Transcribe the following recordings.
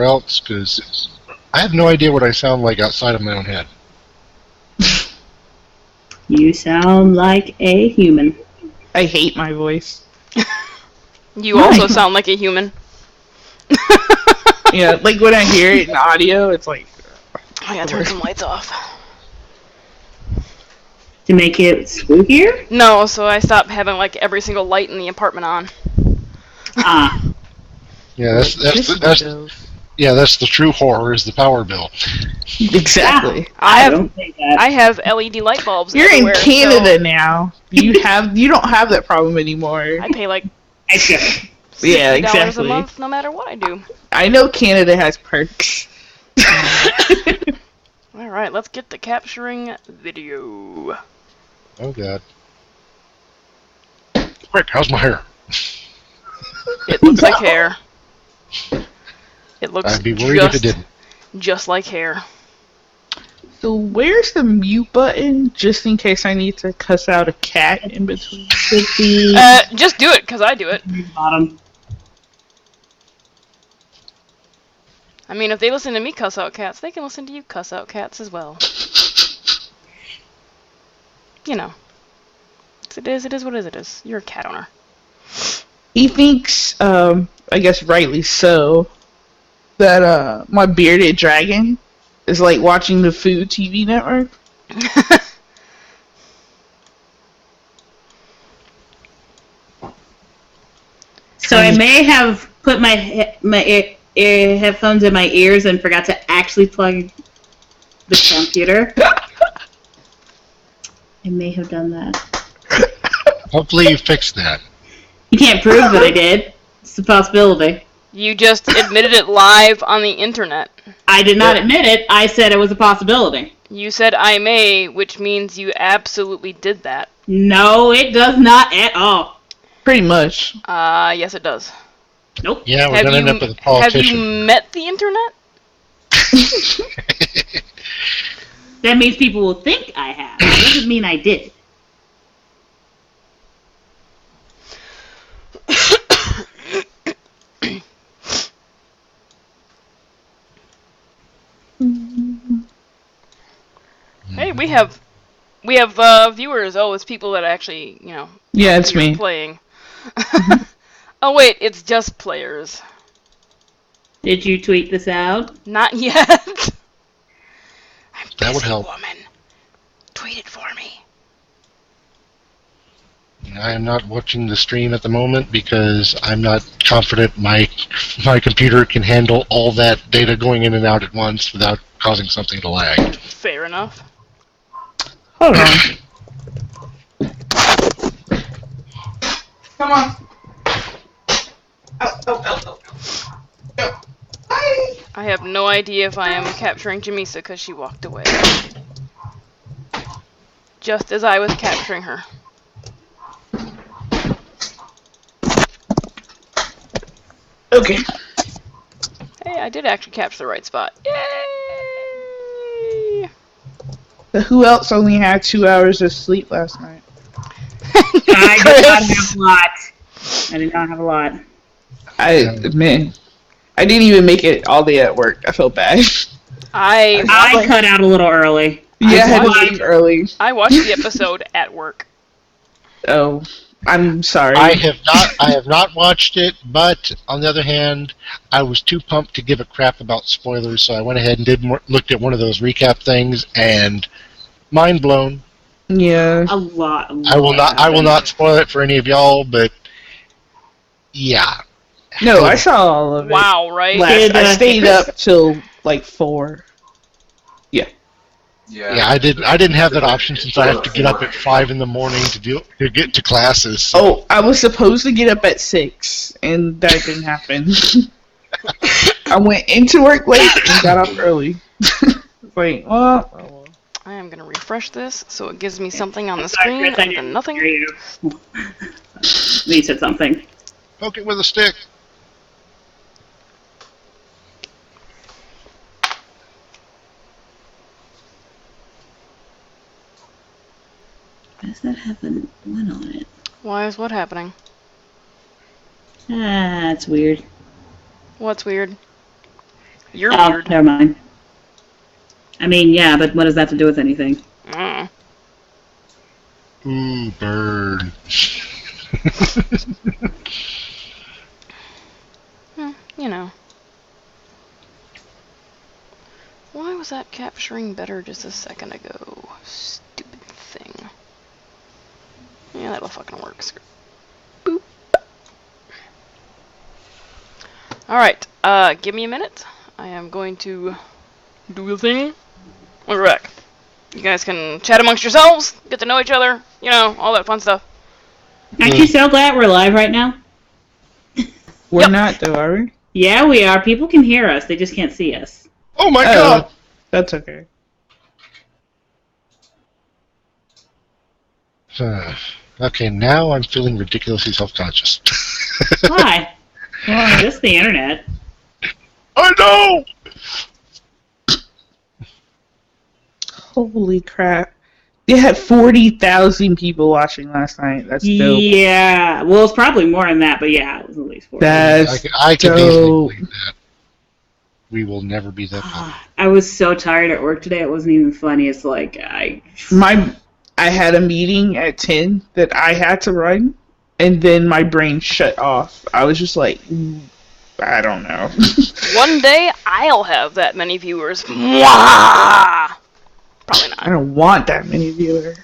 else, because I have no idea what I sound like outside of my own head. You sound like a human. I hate my voice. You also sound like a human. Yeah, like when I hear it in audio, it's like... I gotta turn some lights off. To make it spookier? No, so I stopped having like every single light in the apartment on. Ah. Yeah, that's the true horror is the power bill. Exactly. I have LED light bulbs. You're in everywhere, Canada so now. You don't have that problem anymore. I pay like Yeah, $60 exactly. a month, no matter what I do. I know Canada has perks. All right, let's get to capturing video. Oh god. Quick, how's my hair? It looks like hair. It looks I'd be worried if it didn't. just like hair. So where's the mute button, just in case I need to cuss out a cat in between? Just do it, because I do it. Bottom. I mean, if they listen to me cuss out cats, they can listen to you cuss out cats as well. You know. It is what it is. You're a cat owner. He thinks, I guess rightly so, that my bearded dragon is like watching the Food TV network. So I may have put my headphones in my ears and forgot to actually plug the computer. I may have done that. Hopefully you fixed that. You can't prove that I did. It's a possibility. You just admitted it live on the internet. I did not admit it. I said it was a possibility. You said I may, which means you absolutely did that. No, it does not at all. Pretty much. Yes it does. Nope. Yeah, we're gonna end up with a Have politician. you met the internet? That means people will think I have. It doesn't mean I did. Hey, we have viewers. Oh, it's people that actually, you know. Yeah, it's me. Playing. Oh wait, it's just players. Did you tweet this out? Not yet. I'm That would busy, help. woman. Tweet it for me. I am not watching the stream at the moment because I'm not confident my computer can handle all that data going in and out at once without causing something to lag. Fair enough. Hold on. Come on. Oh. Bye. I have no idea if I am capturing Jamisa because she walked away. Just as I was capturing her. Okay. Hey, I did actually capture the right spot. Yay! But who else only had 2 hours of sleep last night? I did not have a lot. I did not have a lot. I admit, I didn't even make it all day at work. I felt bad. I cut out a little early. Yeah, I had to leave early. I watched the episode at work. Oh, I'm sorry. I have not watched it, but on the other hand, I was too pumped to give a crap about spoilers, so I went ahead and looked at one of those recap things, and mind blown. Yeah. A lot. I will not spoil it for any of y'all, but yeah. No, I saw all of it. Wow, right? I stayed up till like 4. Yeah, I didn't have that option since I have to get up at 5 in the morning to get to classes. So. Oh, I was supposed to get up at 6, and that didn't happen. I went into work late and got up early. Wait, well. I am gonna refresh this so it gives me something on the screen and then nothing. You said something. Poke it with a stick. Why does that have a 1 on it? Why is what happening? Ah, that's weird. What's weird? You're Oh, weird. never mind. I mean, yeah, but what does that have to do with anything? Bird. You know. Why was that capturing better just a second ago? Stupid thing. Yeah, that'll fucking work. Boop. Alright, give me a minute. I am going to do the thing. We'll be back. You guys can chat amongst yourselves, get to know each other, you know, all that fun stuff. Aren't you so glad we're live right now? We're Yep. not, though, are we? Yeah, we are. People can hear us. They just can't see us. Oh my god! That's okay. Okay, now I'm feeling ridiculously self-conscious. Why? Well, just the internet. I know! Holy crap. They had 40,000 people watching last night. That's dope. Yeah. Well, it's probably more than that, but yeah, it was at least 40. That's I can easily dope. believe that. We will never be that popular. I was so tired at work today. It wasn't even funny. It's like I had a meeting at 10 that I had to run, and then my brain shut off. I was just like, I don't know. One day, I'll have that many viewers. Mwah! Probably I not. don't want that many viewers.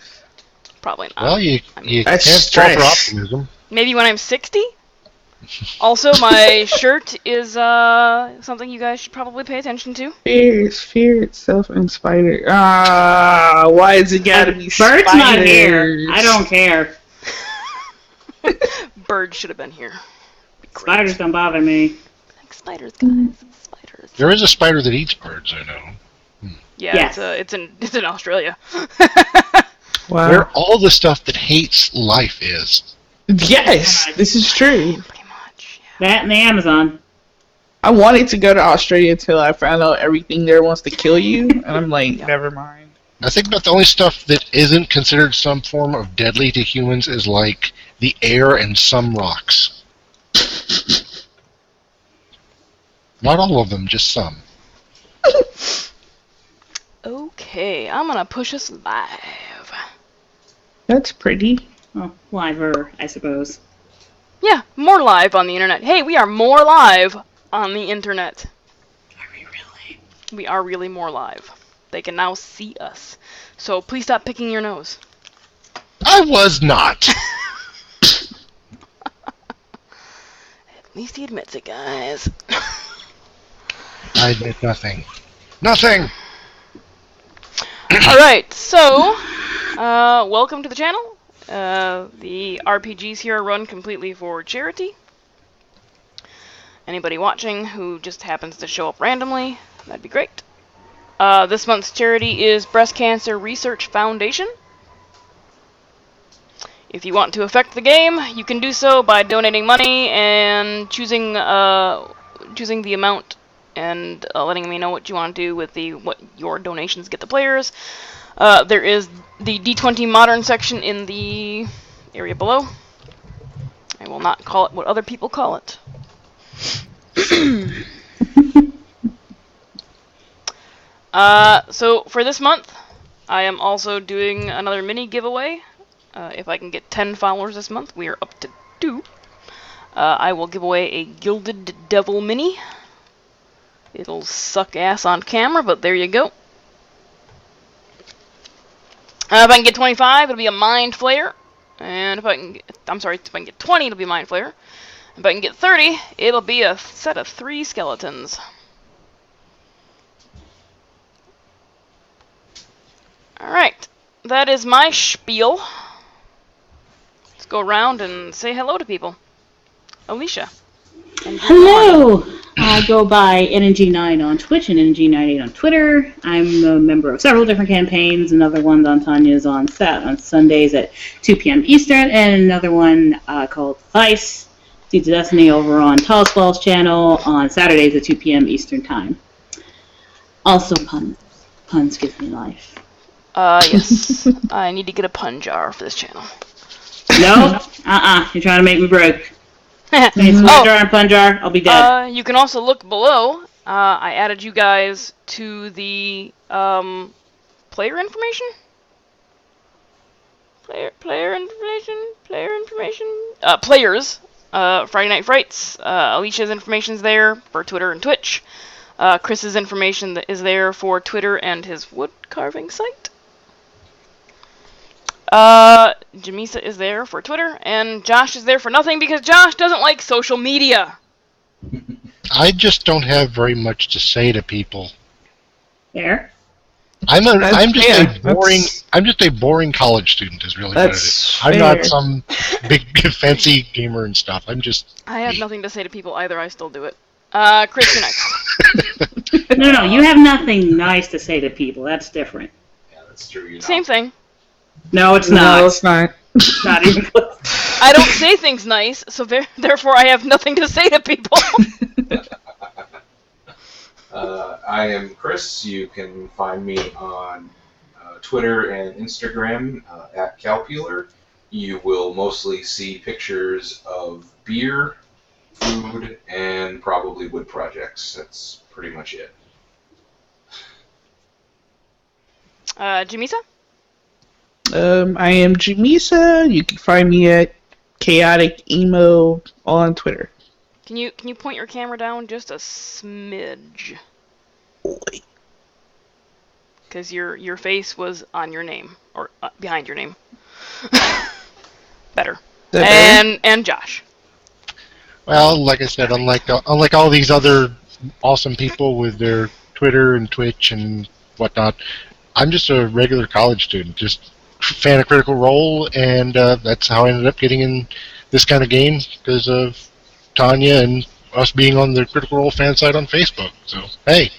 Probably not. Well, you That's can't fall for stress. optimism. Maybe when I'm 60? Also, my shirt is something you guys should probably pay attention to. Fear itself and spider. Ah, why is it gotta be spiders? Bird's not here. I don't care. Bird should have been here. Be great. Spiders don't bother me. Like spiders, guys. Spiders. There is a spider that eats birds, I know. Yeah, Yes. it's in Australia. Wow. Where all the stuff that hates life is. Yes, this is true. Pretty much. Yeah. That and the Amazon. I wanted to go to Australia until I found out everything there wants to kill you, and I'm like, never mind. I think about the only stuff that isn't considered some form of deadly to humans is like the air and some rocks. Not all of them, just some. Okay, I'm gonna push us live. That's pretty. Well, liver, I suppose. Yeah, more live on the internet. Hey, we are more live on the internet. Are we really? We are really more live. They can now see us. So please stop picking your nose. I was not! At least he admits it, guys. I admit nothing. Nothing! Alright, so, welcome to the channel. The RPGs here are run completely for charity. Anybody watching who just happens to show up randomly, that'd be great. This month's charity is Breast Cancer Research Foundation. If you want to affect the game, you can do so by donating money and choosing the amount and letting me know what you want to do with what your donations get the players. There is the D20 Modern section in the area below. I will not call it what other people call it. So for this month, I am also doing another mini giveaway. If I can get 10 followers this month, we are up to 2. I will give away a Gilded Devil mini. It'll suck ass on camera, but there you go. If I can get 25, it'll be a Mind Flayer. And if I can get, if I can get 20, it'll be Mind Flayer. If I can get 30, it'll be a set of 3 skeletons. Alright, that is my spiel. Let's go around and say hello to people. Alicia. And Hello! I go by NNG9 on Twitch and NNG98 on Twitter. I'm a member of several different campaigns. Another one's on Tanya's on Sundays at 2 p.m. Eastern, and another one called Frights, Seeds of Destiny, over on Tallswell's channel on Saturdays at 2 p.m. Eastern Time. Also puns. Puns give me life. Yes. I need to get a pun jar for this channel. No? You're trying to make me broke. Jar and pun jar, I'll be dead. You can also look below I added you guys to the player information. Player information. Players. Friday Night Frights. Alicia's information's there for Twitter and Twitch. Chris's information is there for Twitter and his wood carving site. Jamisa is there for Twitter, and Josh is there for nothing because Josh doesn't like social media. I just don't have very much to say to people. There. I'm just fair. a boring college student. Is really what it is. That's I'm fair. not some big fancy gamer and stuff. I'm just. I have me. nothing to say to people either. I still do it. Chris, you're next. No, you have nothing nice to say to people. That's different. Yeah, that's true. You know. Same thing. No, it's No, not. it's not. Not even close. I don't say things nice, so therefore I have nothing to say to people. I am Chris. You can find me on Twitter and Instagram at Calpuler. You will mostly see pictures of beer, food, and probably wood projects. That's pretty much it. Jamisa? I am Jamisa. You can find me at Chaotic Emo on Twitter. Can you point your camera down just a smidge? Boy. Because your face was on your name, or behind your name. Better. And Josh. Well, like I said, unlike all these other awesome people with their Twitter and Twitch and whatnot, I'm just a regular college student, just fan of Critical Role, and that's how I ended up getting in this kind of game because of Tanya and us being on the Critical Role fan site on Facebook. So, hey,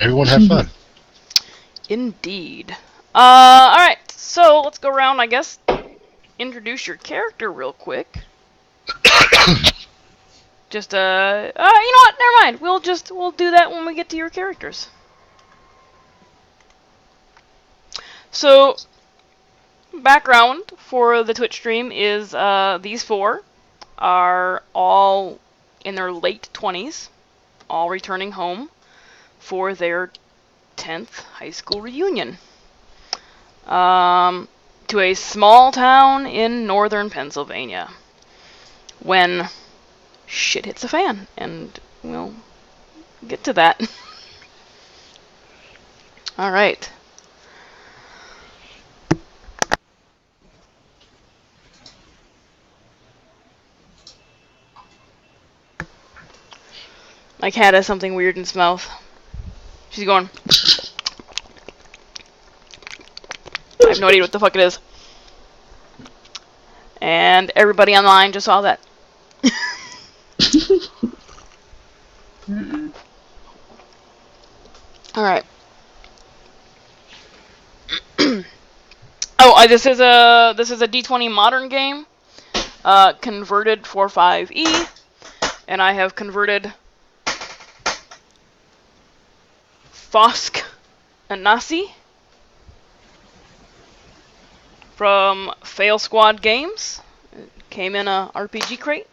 everyone have fun. Indeed. Alright, so let's go around, I guess. Introduce your character real quick. Just, you know what? Never mind. We'll do that when we get to your characters. So, background for the Twitch stream is, these four are all in their late 20s, all returning home for their 10th high school reunion. To a small town in northern Pennsylvania. When shit hits the fan, and we'll get to that. Alright. My cat has something weird in its mouth. She's going. I have no idea what the fuck it is. And everybody online just saw that. Alright. This is a D20 modern game. Converted for 5e. And I have converted Fosk and Nasi from Fail Squad Games. It came in a RPG crate,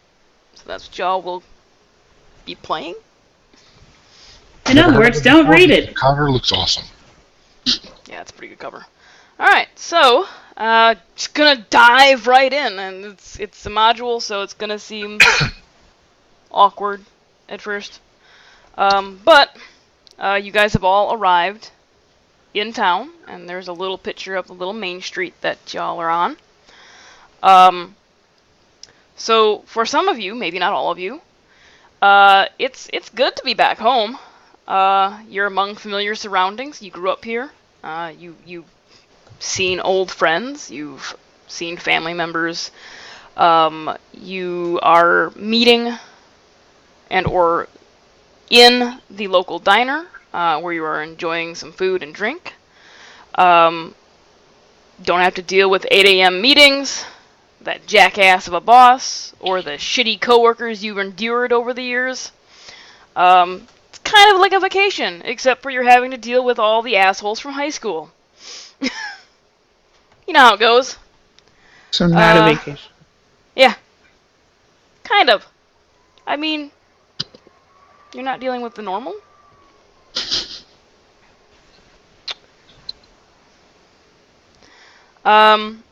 so that's what y'all will be playing. In other words, don't read it. The cover looks awesome. Yeah, it's a pretty good cover. Alright, so, just gonna dive right in, and it's a module, so it's gonna seem awkward at first. But you guys have all arrived in town, and there's a little picture of the little main street that y'all are on. So for some of you, maybe not all of you, it's good to be back home. You're among familiar surroundings. You grew up here. You've seen old friends. You've seen family members. You are meeting and or in the local diner, where you are enjoying some food and drink. Don't have to deal with 8 a.m. meetings, that jackass of a boss, or the shitty coworkers you've endured over the years. It's kind of like a vacation, except for you're having to deal with all the assholes from high school. You know how it goes. So not a vacation. Yeah. Kind of. I mean, You're not dealing with the normal? Um,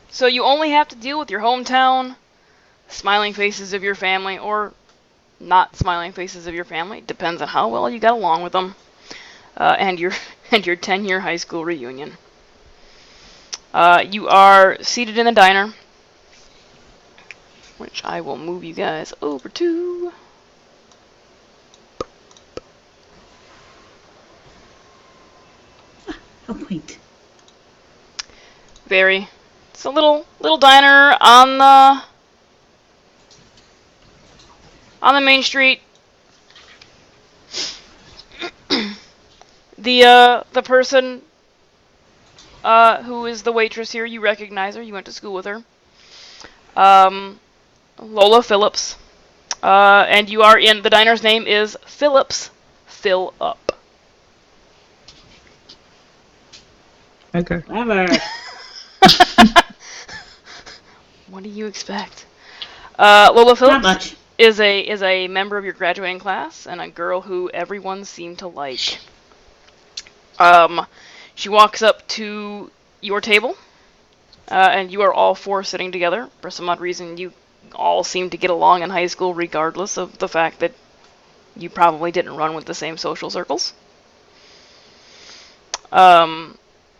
so you only have to deal with your hometown, smiling faces of your family, or not smiling faces of your family. Depends on how well you got along with them, and your and your 10-year high school reunion. You are seated in the diner, which I will move you guys over to. Oh, point. It's a little diner on the main street. The person who is the waitress here, you recognize her. You went to school with her. Lola Phillips. And you are in the diner's name is Phillips Fill Up. Okay. Clever. What do you expect? Lola Not Phillips much. is a member of your graduating class and a girl who everyone seemed to like. She walks up to your table, and you are all four sitting together. For some odd reason, you all seem to get along in high school, regardless of the fact that you probably didn't run with the same social circles.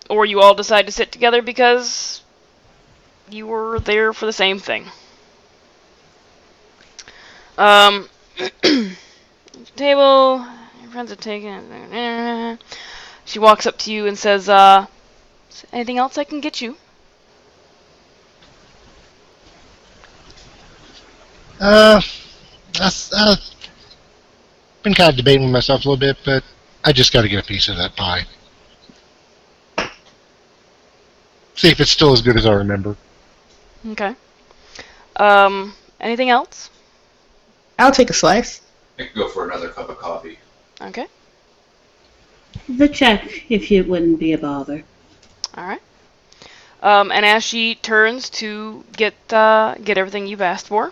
Or you all decide to sit together because you were there for the same thing. Table, your friends are taken. She walks up to you and says, anything else I can get you? I've been kind of debating with myself a little bit, but I just got to get a piece of that pie. See if it's still as good as I remember. Okay. Anything else? I'll take a slice. I could go for another cup of coffee. Okay. The check, if it wouldn't be a bother. Alright. And as she turns to get everything you've asked for,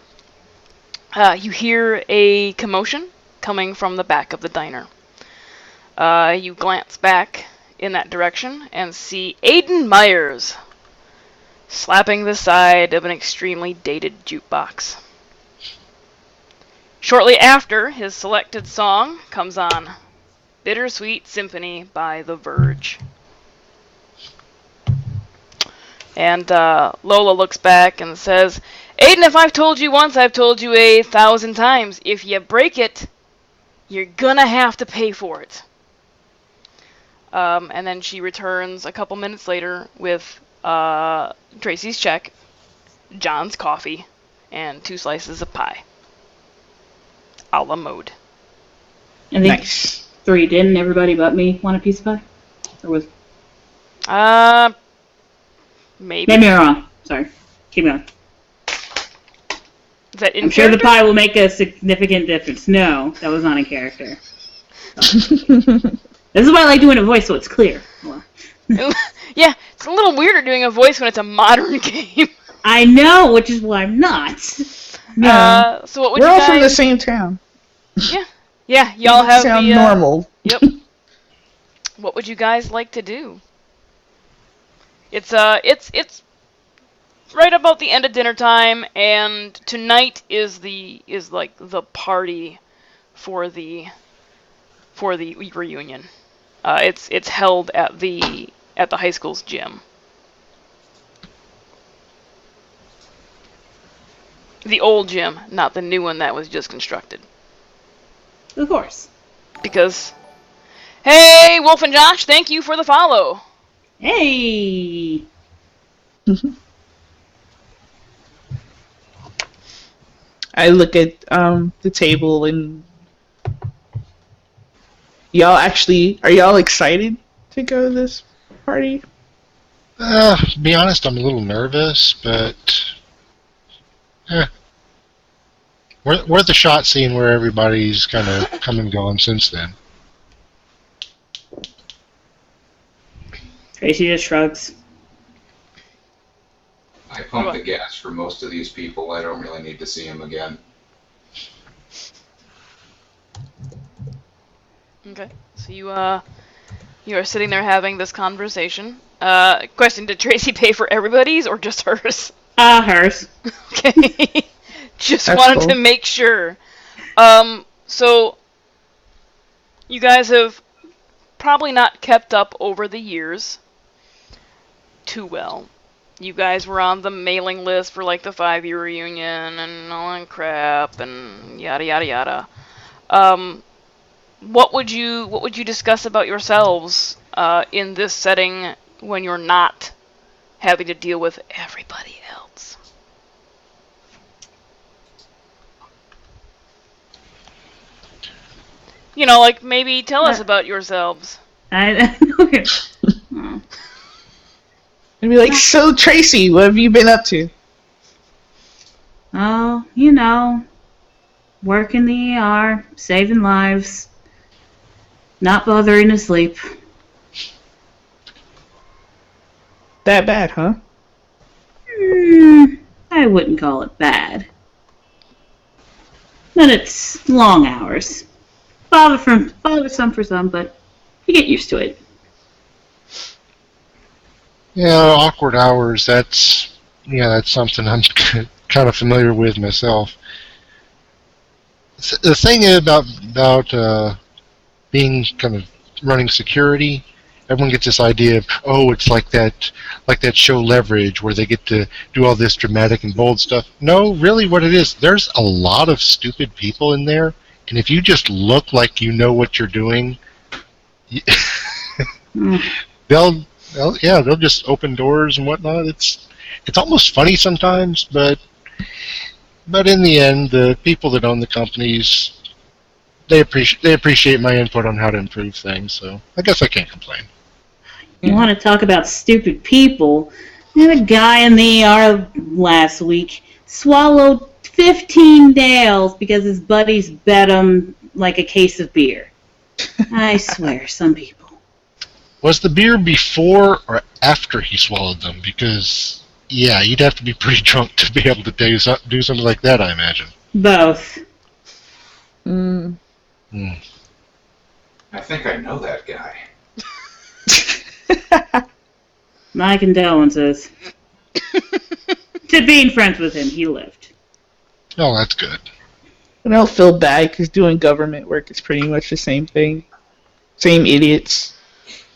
you hear a commotion coming from the back of the diner. You glance back in that direction and see Aiden Myers slapping the side of an extremely dated jukebox. Shortly after, his selected song comes on, Bittersweet Symphony by The Verge. And Lola looks back and says, Aiden, if I've told you once, I've told you 1,000 times. If you break it, you're gonna have to pay for it. And then she returns a couple minutes later with Tracy's check, John's coffee, and 2 slices of pie. A la mode. I think Nice. 3 didn't everybody but me want a piece of pie? Or was... Maybe. Maybe I'm wrong. Sorry. Keep going. Is that in I'm sure the character? pie will make a significant difference. No, that was not in character. This is why I like doing a voice so it's clear. Yeah, it's a little weirder doing a voice when it's a modern game. I know, which is why I'm not. No. So what would We're you all guys... from the same town. Yeah, y'all have Sound the... normal. Yep. What would you guys like to do? It's right about the end of dinner time, and tonight is like the party for the reunion. It's held at the high school's gym. The old gym, not the new one that was just constructed. Of course. Because, hey, Wolf and Josh, thank you for the follow. Hey! I look at the table and are y'all excited to go to this party? To be honest, I'm a little nervous, but we're at the shot scene where everybody's kind of come and gone since then. Tracy just shrugs. I pump the gas for most of these people. I don't really need to see them again. Okay. So you are sitting there having this conversation. Question: did Tracy pay for everybody's or just hers? Hers. Okay. Just That's wanted cool. to make sure. So you guys have probably not kept up over the years too well. You guys were on the mailing list for like the 5-year reunion and all that crap and yada yada yada. What would you discuss about yourselves in this setting when you're not having to deal with everybody else? You know, like maybe tell us about yourselves. I oh. And be like, so Tracy, what have you been up to? Oh, work in the ER, saving lives, not bothering to sleep. That bad, huh? I wouldn't call it bad. But it's long hours. Bothersome for some, but you get used to it. Yeah, awkward hours. That's something I'm kind of familiar with myself. The thing about being kind of running security, everyone gets this idea of, oh, it's like that show Leverage where they get to do all this dramatic and bold stuff. No, really, what it is, there's a lot of stupid people in there, and if you just look like you know what you're doing, they'll just open doors and whatnot. It's almost funny sometimes, but in the end, the people that own the companies, they appreciate my input on how to improve things. So I guess I can't complain. You want to talk about stupid people? I had a guy in the ER last week swallowed 15 nails because his buddies bet him like a case of beer. I swear, some people. Was the beer before or after he swallowed them? Because, yeah, you'd have to be pretty drunk to be able to do something like that, I imagine. Both. Mm. I think I know that guy. My condolences. To being friends with him, he lived. Oh, that's good. I don't feel bad because doing government work is pretty much the same thing. Same idiots.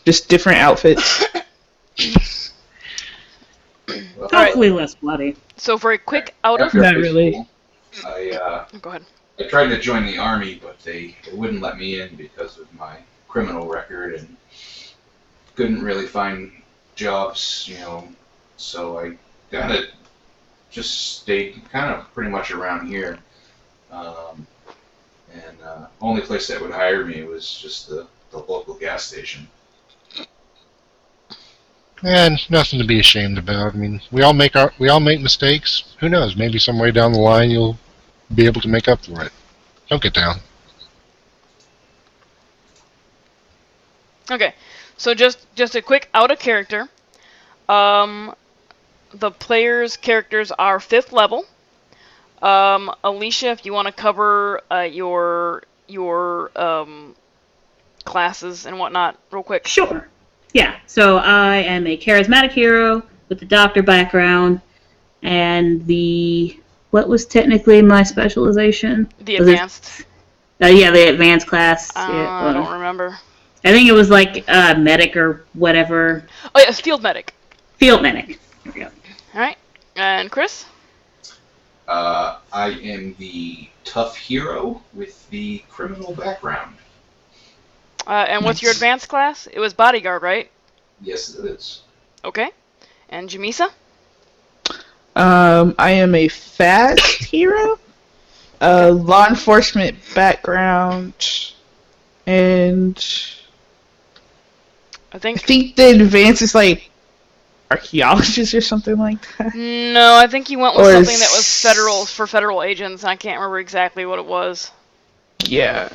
Just different outfits. Well, Hopefully less bloody. So for a quick out of after Not high really. school, I go ahead. I tried to join the army, but they wouldn't let me in because of my criminal record and couldn't really find jobs, so I kind of just stayed kind of pretty much around here. And only place that would hire me was just the local gas station. And nothing to be ashamed about. I mean, we all make mistakes. Who knows? Maybe some way down the line you'll be able to make up for it. Don't get down. Okay, so just a quick out of character. The players' characters are 5th level. Alicia, if you want to cover your classes and whatnot real quick. Sure. Yeah, so I am a charismatic hero with the doctor background, and what was technically my specialization? The Was it- advanced. the advanced class. I don't remember. I think it was like medic or whatever. Oh yeah, field medic. Field medic. There we go. All right, and Chris. I am the tough hero with the criminal background. And what's your advanced class? It was bodyguard, right? Yes, it is. Okay. And Jamisa? I am a fast hero. Law enforcement background. And I I think. think the advance is like archaeologist or something like that. No, I think you went with Or something that was for federal agents. I can't remember exactly what it was. Yeah.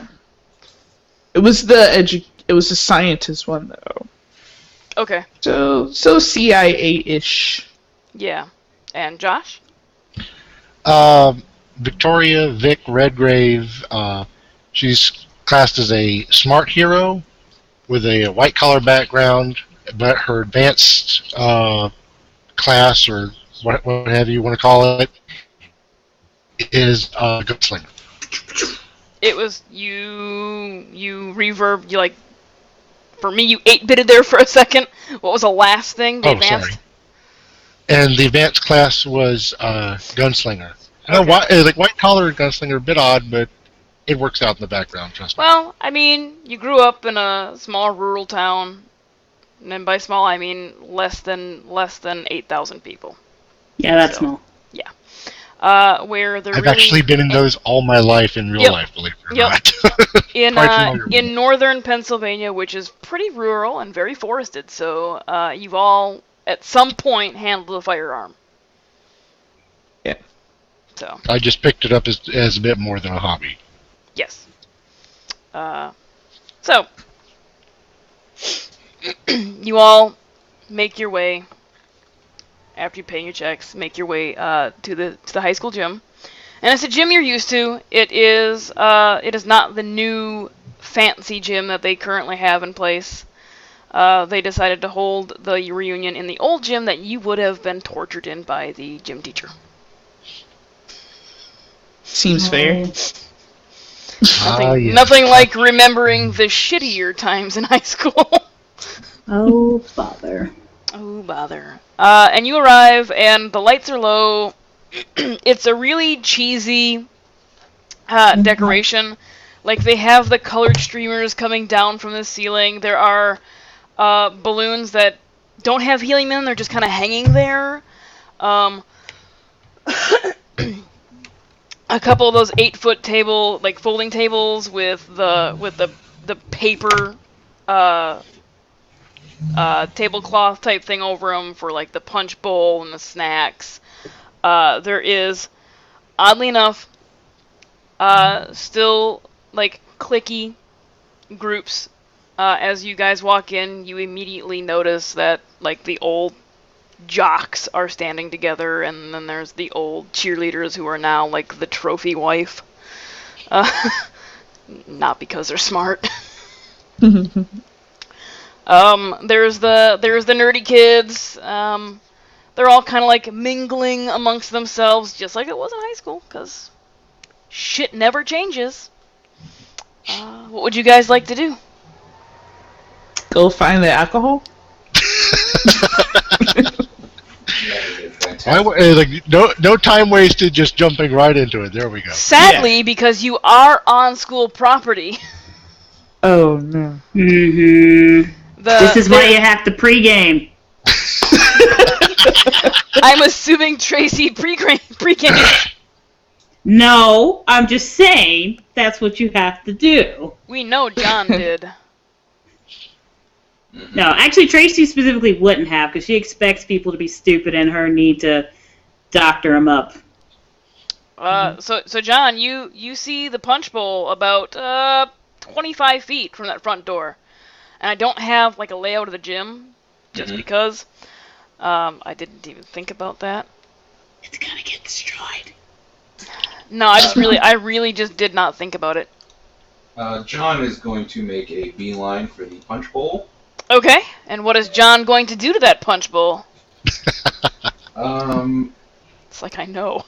It was the scientist one though. Okay. So CIA-ish. Yeah. And Josh? Victoria Vic Redgrave. She's classed as a smart hero with a white collar background, but her advanced class, or whatever you want to call it, is gunslinger. It was you reverb, you like, for me, you 8-bitted there for a second. What was the last thing? The advanced? Sorry. And the advanced class was gunslinger. I know Okay. like white collar gunslinger, a bit odd, but it works out in the background. Trust me. Well, I mean, you grew up in a small rural town, and by small I mean less than 8,000 people. Yeah, that's So. small. Where they're I've really actually been in those all my life in real Yep. life, believe it or Yep. not. Quite familiar with in it. northern Pennsylvania, which is pretty rural and very forested. So you've all at some point handled a firearm. Yeah. So I just picked it up as a bit more than a hobby. yes. So you all make your way, after you pay your checks, make your way to the high school gym, and it's a gym you're used to. It is not the new fancy gym that they currently have in place. They decided to hold the reunion in the old gym that you would have been tortured in by the gym teacher. Seems fair. Nothing, Yes. nothing like remembering the shittier times in high school. Oh, bother. Oh, bother. And you arrive, and the lights are low. It's a really cheesy decoration. Like, they have the colored streamers coming down from the ceiling. There are balloons that don't have helium in them. They're just kind of hanging there. A couple of those 8-foot table, like folding tables with the paper tablecloth type thing over them for like the punch bowl and the snacks. There is, oddly enough, still like cliquey groups. As you guys walk in, you immediately notice that like the old jocks are standing together, and then there's the old cheerleaders who are now like the trophy wife. Not because they're smart. There's the nerdy kids. They're all kind of like mingling amongst themselves, just like it was in high school, because shit never changes. What would you guys like to do? Go find the alcohol? No time wasted, just jumping right into it. There we go. Sadly, because you are on school property. Oh, no. Mm-hmm. This is why you have to pregame. I'm assuming Tracy pre-game. No, I'm just saying that's what you have to do. We know John did. No, actually, Tracy specifically wouldn't have, because she expects people to be stupid and her need to doctor them up. So John, you see the punch bowl about 25 feet from that front door, and I don't have like a layout of the gym, just because I didn't even think about that. It's gonna get destroyed. No, I really just did not think about it. John is going to make a beeline for the punch bowl. Okay, and what is John going to do to that punch bowl? It's like I know.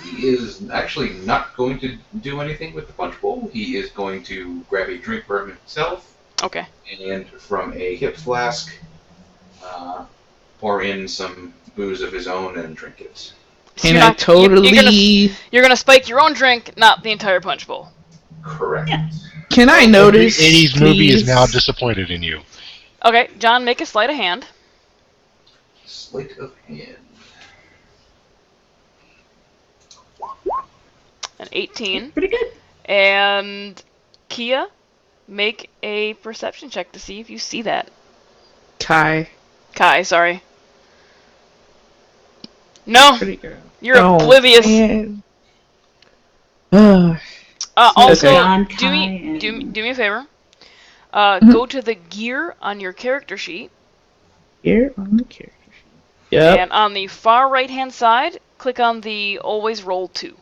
He is actually not going to do anything with the punch bowl. He is going to grab a drink for himself. Okay. And from a hip flask, pour in some booze of his own and drink it. So Can I totally... You're gonna spike your own drink, not the entire punch bowl. Correct. Yeah. Can I notice, The 80s movie is please? now disappointed in you. Okay, John, make a sleight of hand. Sleight of hand. An 18. Pretty good. And Kia, make a perception check to see if you see that. Kai. Sorry. No, Pretty good. you're Oh, oblivious. man. Also, John, do Kai, me and- a favor. Go to the gear on your character sheet, Here on the character sheet. Yep. and on the far right-hand side, click on the always roll 2.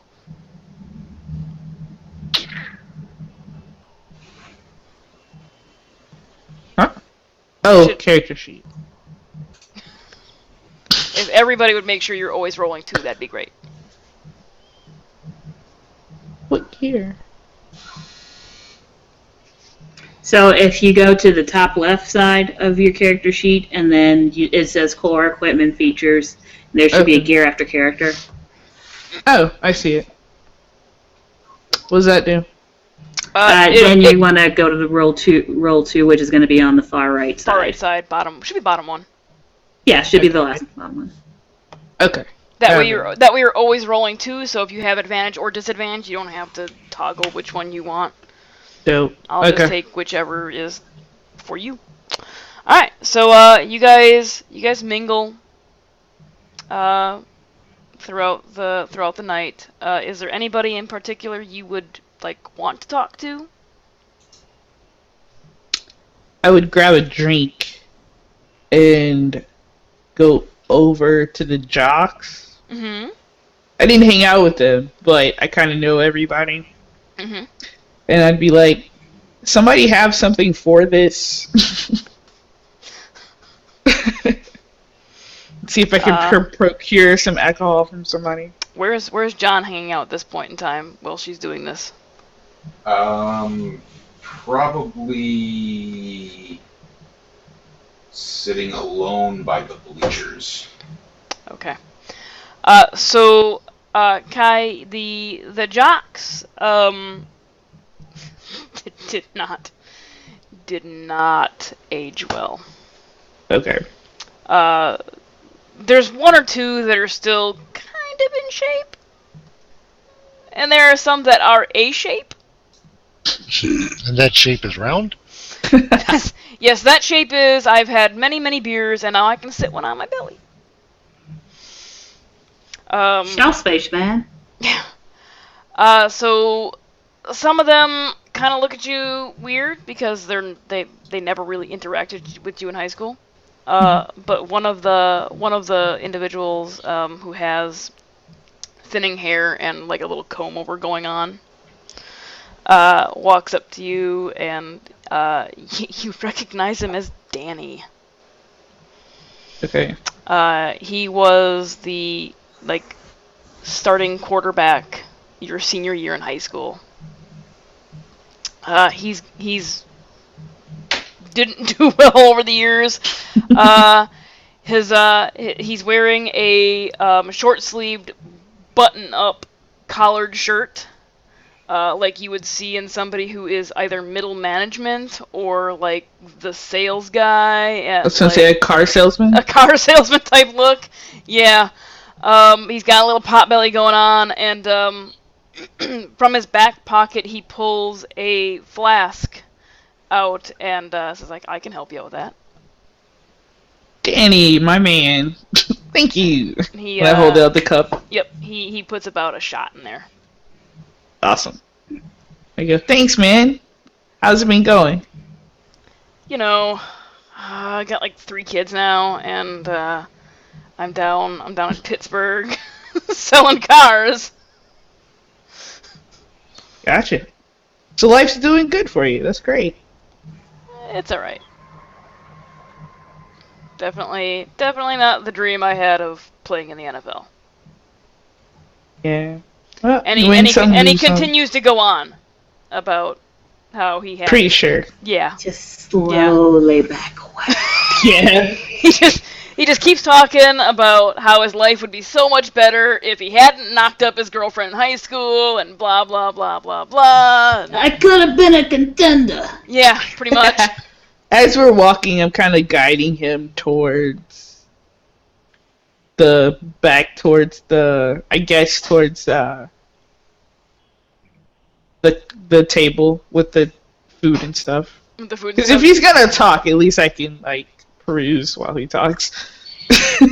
Oh, Should- character sheet. If everybody would make sure you're always rolling 2, that'd be great. What here? So if you go to the top left side of your character sheet, and then it says core equipment features, there should be a Okay. gear after character. Oh, I see it. What does that do? Then you want to go to the roll two, which is going to be on the far right side. Far right side, bottom. Should be bottom one. Yeah, should be the last bottom one. Okay. That way Okay. you're always rolling 2. So if you have advantage or disadvantage, you don't have to toggle which one you want. Dope. I'll Okay. just take whichever is for you. All right. So you guys mingle throughout the night. Is there anybody in particular you would want to talk to? I would grab a drink and go over to the jocks. Mm-hmm. I didn't hang out with them, but I kind of know everybody. Mm-hmm. And I'd be like, somebody have something for this? See if I can procure some alcohol from somebody. Where's John hanging out at this point in time while she's doing this? Probably sitting alone by the bleachers. Okay. So Kai, the jocks did not age well. Okay. There's one or two that are still kind of in shape, and there are some that are A shape. And that shape is round? Yes, that shape is. I've had many beers, and now I can sit one on my belly. Shelf space, man. Yeah. So some of them kind of look at you weird because they never really interacted with you in high school. But one of the individuals who has thinning hair and like a little comb over going on walks up to you, and you recognize him as Danny. Okay. He was the starting quarterback your senior year in high school. He's didn't do well over the years. He's wearing a short-sleeved button-up collared shirt, like you would see in somebody who is either middle management or like the sales guy. I was gonna say a car salesman. A car salesman type look. Yeah. He's got a little pot belly going on, and from his back pocket he pulls a flask out and says like, I can help you out with that. Danny, my man. Thank you. He, I hold out the cup. Yep, he puts about a shot in there. Awesome. I go, thanks, man. How's it been going? You know, I got like 3 kids now, and I'm down in Pittsburgh selling cars. Gotcha. So life's doing good for you. That's great. It's alright. Definitely not the dream I had of playing in the NFL. Yeah. Well, And you he, win and he, some, and he lose some. continues to go on about how he had. Pretty sure. Yeah. Just slowly back away. Yeah. He just keeps talking about how his life would be so much better if he hadn't knocked up his girlfriend in high school and blah blah blah blah blah. I could have been a contender. Yeah, pretty much. As we're walking, I'm kind of guiding him towards the table with the food and stuff. With the food and Because if stuff. he's gonna talk, at least I can peruse while he talks.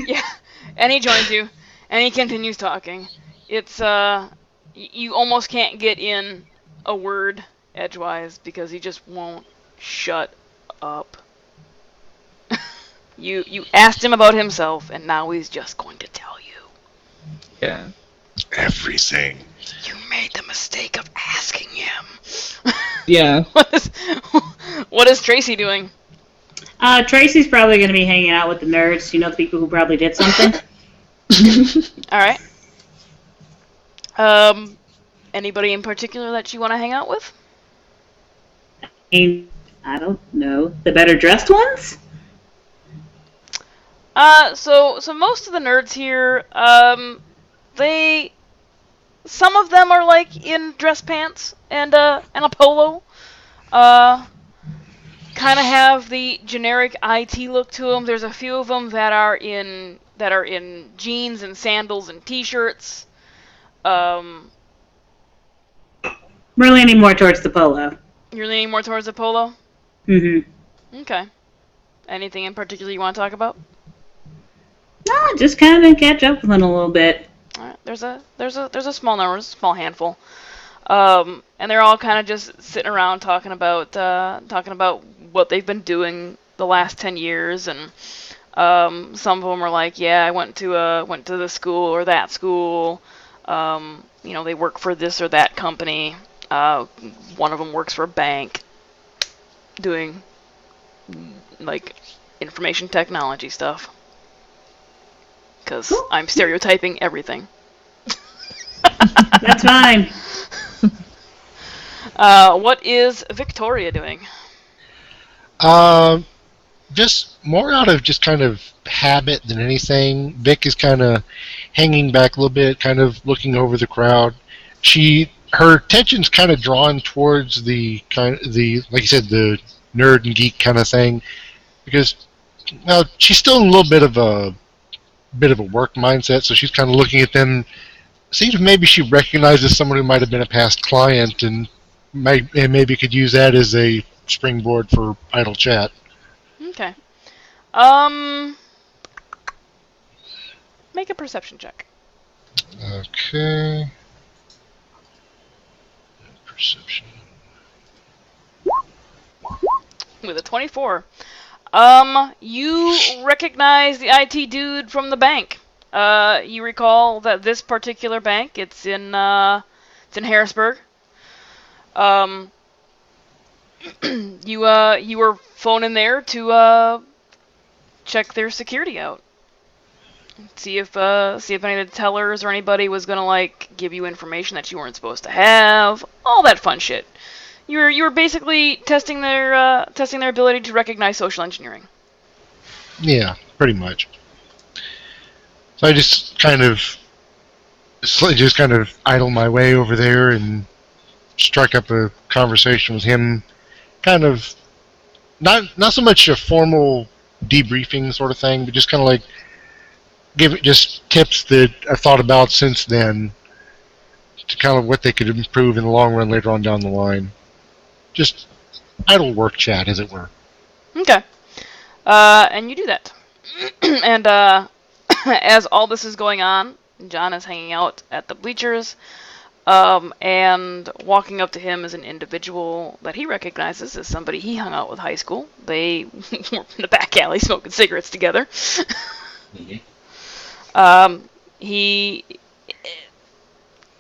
Yeah, and he joins you, and he continues talking. It's you almost can't get in a word edgewise because he just won't shut up. You asked him about himself, and now he's just going to tell you. Yeah. Everything. You made the mistake of asking him. Yeah. What is Tracy doing? Tracy's probably going to be hanging out with the nerds. You know, the people who probably did something. All right. Anybody in particular that you want to hang out with? I don't know. The better dressed ones? So most of the nerds here, some of them are like in dress pants and a polo. Kind of have the generic IT look to them. There's a few of them that are in jeans and sandals and t-shirts. We're leaning more towards the polo. You're leaning more towards the polo? Mm-hmm. Okay. Anything in particular you want to talk about? No, just kind of catch up with them a little bit. All right. There's a small number, a small handful. And they're all kind of just sitting around talking about what they've been doing the last 10 years, and some of them are like, yeah, I went to this school or that school. They work for this or that company. One of them works for a bank, doing like information technology stuff. Because I'm stereotyping everything. That's fine. What is Victoria doing? Just more out of just kind of habit than anything. Vic is kind of hanging back a little bit, kind of looking over the crowd. Her attention's kind of drawn towards the like you said, the nerd and geek kind of thing, because she's still in a little bit of a work mindset, so she's kind of looking at them, seeing if maybe she recognizes someone who might have been a past client and maybe could use that as a springboard for idle chat. Okay. Make a perception check. Okay. Perception. With a 24. You recognize the IT dude from the bank. You recall that this particular bank, it's in Harrisburg. You were phoning there to check their security out. See if any of the tellers or anybody was gonna like give you information that you weren't supposed to have. All that fun shit. You were basically testing their ability to recognize social engineering. Yeah, pretty much. So I just kind of idle my way over there and struck up a conversation with him. Kind of not so much a formal debriefing sort of thing, but just kind of like give it just tips that I've thought about since then, to kind of what they could improve in the long run later on down the line. Just idle work chat, as it were. Okay. And you do that. And as all this is going on, John is hanging out at the bleachers, and walking up to him is an individual that he recognizes as somebody he hung out with high school. They were in the back alley smoking cigarettes together. He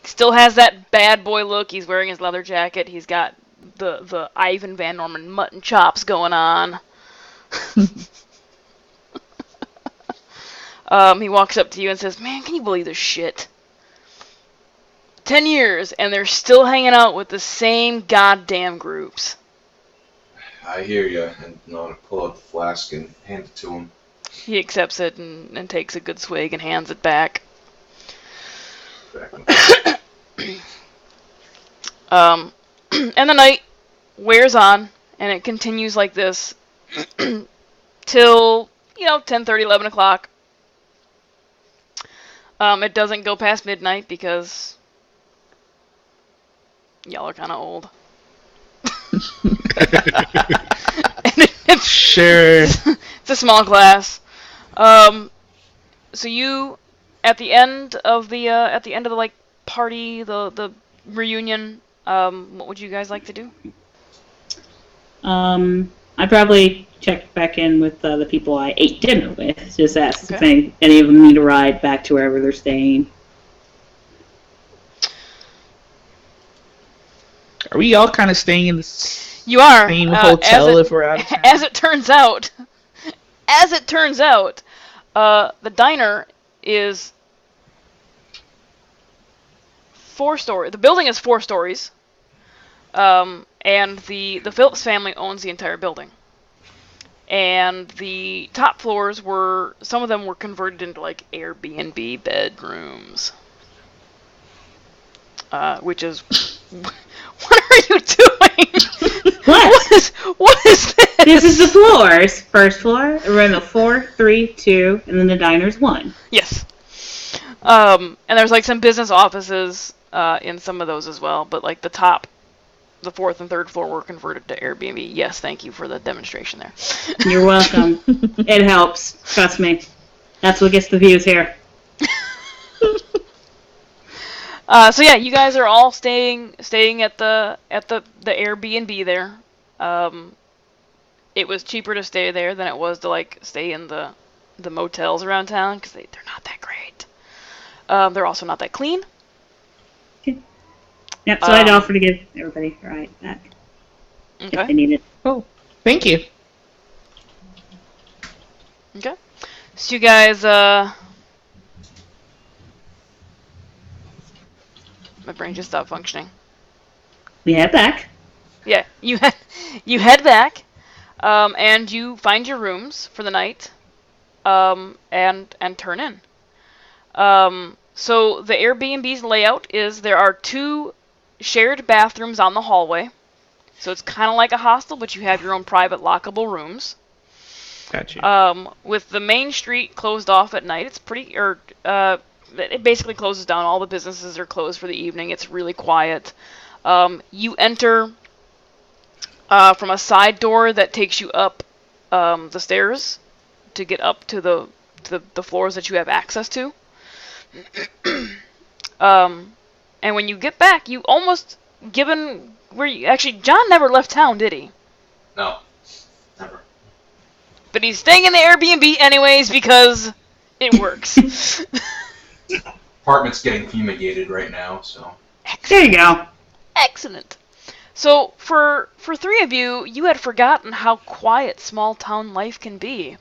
still has that bad boy look. He's wearing his leather jacket. He's got the Ivan Van Norman mutton chops going on. He walks up to you and says, "Man, can you believe this shit? 10 years, and they're still hanging out with the same goddamn groups." I hear you, and I'm gonna pull out the flask and hand it to him. He accepts it and takes a good swig and hands it back. And the night wears on, and it continues like this till 10:30, 11 o'clock. It doesn't go past midnight because y'all are kind of old. Sure. It's a small class. So you, at the end of the like party, the reunion, what would you guys like to do? I probably check back in with the people I ate dinner with. Just ask Okay. if any of them need a ride back to wherever they're staying. Are we all kind of staying in the You are same hotel as it, if we're out of town? as it turns out. as it turns out, the diner is 4-story. The building is 4 stories, and the Phillips family owns the entire building. And the top floors some of them were converted into like Airbnb bedrooms, which is what are you doing? What? What is this? This is the floors. First floor, we're in the 4, 3, 2, and then the diner's 1. Yes. And there's like some business offices in some of those as well, but like the 4th and 3rd floor were converted to Airbnb. Yes, thank you for the demonstration there. You're welcome. It helps. Trust me. That's what gets the views here. So yeah, you guys are all staying at the Airbnb there. It was cheaper to stay there than it was to like stay in the motels around town because they're not that great. They're also not that clean. Yep, so I'd offer to give everybody a ride back if they Okay. need it. Oh, thank you. Okay. So you guys, my brain just stopped functioning. We head back. Yeah, you head back, and you find your rooms for the night, and turn in. So the Airbnb's layout is there are 2 shared bathrooms on the hallway, so it's kind of like a hostel, but you have your own private lockable rooms. Gotcha. With the main street closed off at night, it basically closes down. All the businesses are closed for the evening. It's really quiet. You enter from a side door that takes you up the stairs to get up to the floors that you have access to. And when you get back, you almost actually John never left town, did he? No, never. But he's staying in the Airbnb anyways because it works. Apartment's getting fumigated right now, so. There you go. Excellent. So for 3 of you, you had forgotten how quiet small town life can be.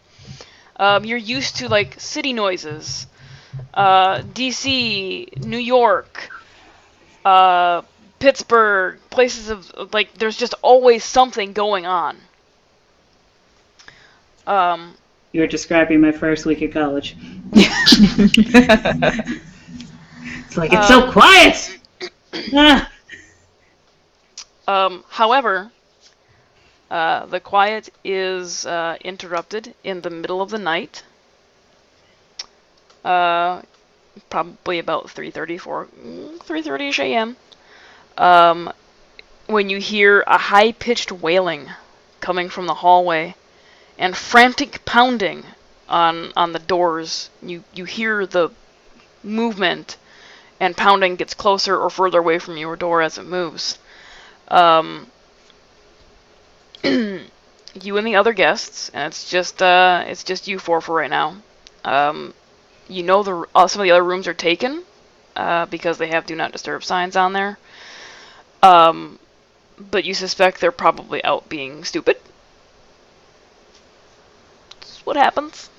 You're used to like city noises, DC, New York, Pittsburgh, places of like there's just always something going on. You were describing my first week at college. It's like, it's so quiet! However, the quiet is interrupted in the middle of the night. Probably about 3:30ish a.m. When you hear a high-pitched wailing coming from the hallway and frantic pounding on the doors. You hear the movement, and pounding gets closer or further away from your door as it moves. You and the other guests, and it's just you 4 for right now. You know some of the other rooms are taken because they have do not disturb signs on there. But you suspect they're probably out being stupid. That's what happens.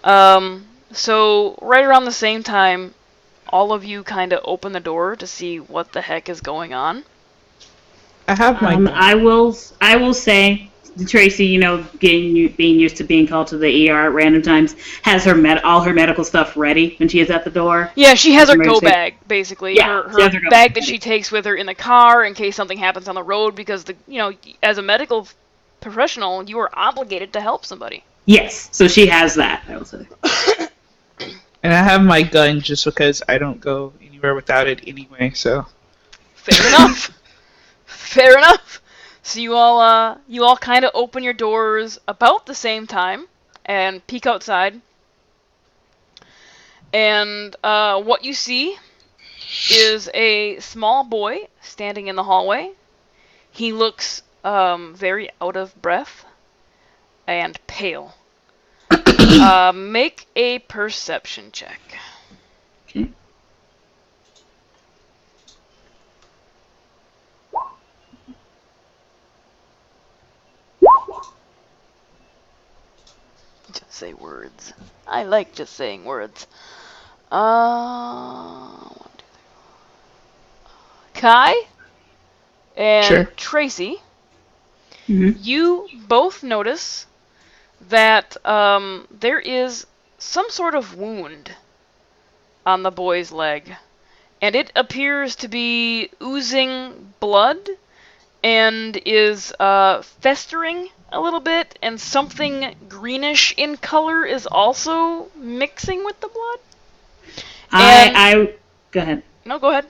So right around the same time, all of you kind of open the door to see what the heck is going on. I have my gun. I will say, Tracy, being used to being called to the ER at random times, has her all her medical stuff ready when she is at the door. Yeah, she has her go bag, basically. Yeah, her bag that she takes with her in the car in case something happens on the road, because as a medical professional, you are obligated to help somebody. Yes, so she has that, I will say. And I have my gun just because I don't go anywhere without it anyway, so. Fair enough. Fair enough. So you all kind of open your doors about the same time and peek outside. And what you see is a small boy standing in the hallway. He looks very out of breath and pale. Make a perception check. Okay. say words. I like just saying words. One, two, three. Kai and Sure. Tracy, Mhm. you both notice that there is some sort of wound on the boy's leg, and it appears to be oozing blood and is festering a little bit, and something greenish in color is also mixing with the blood. I go ahead. No, go ahead.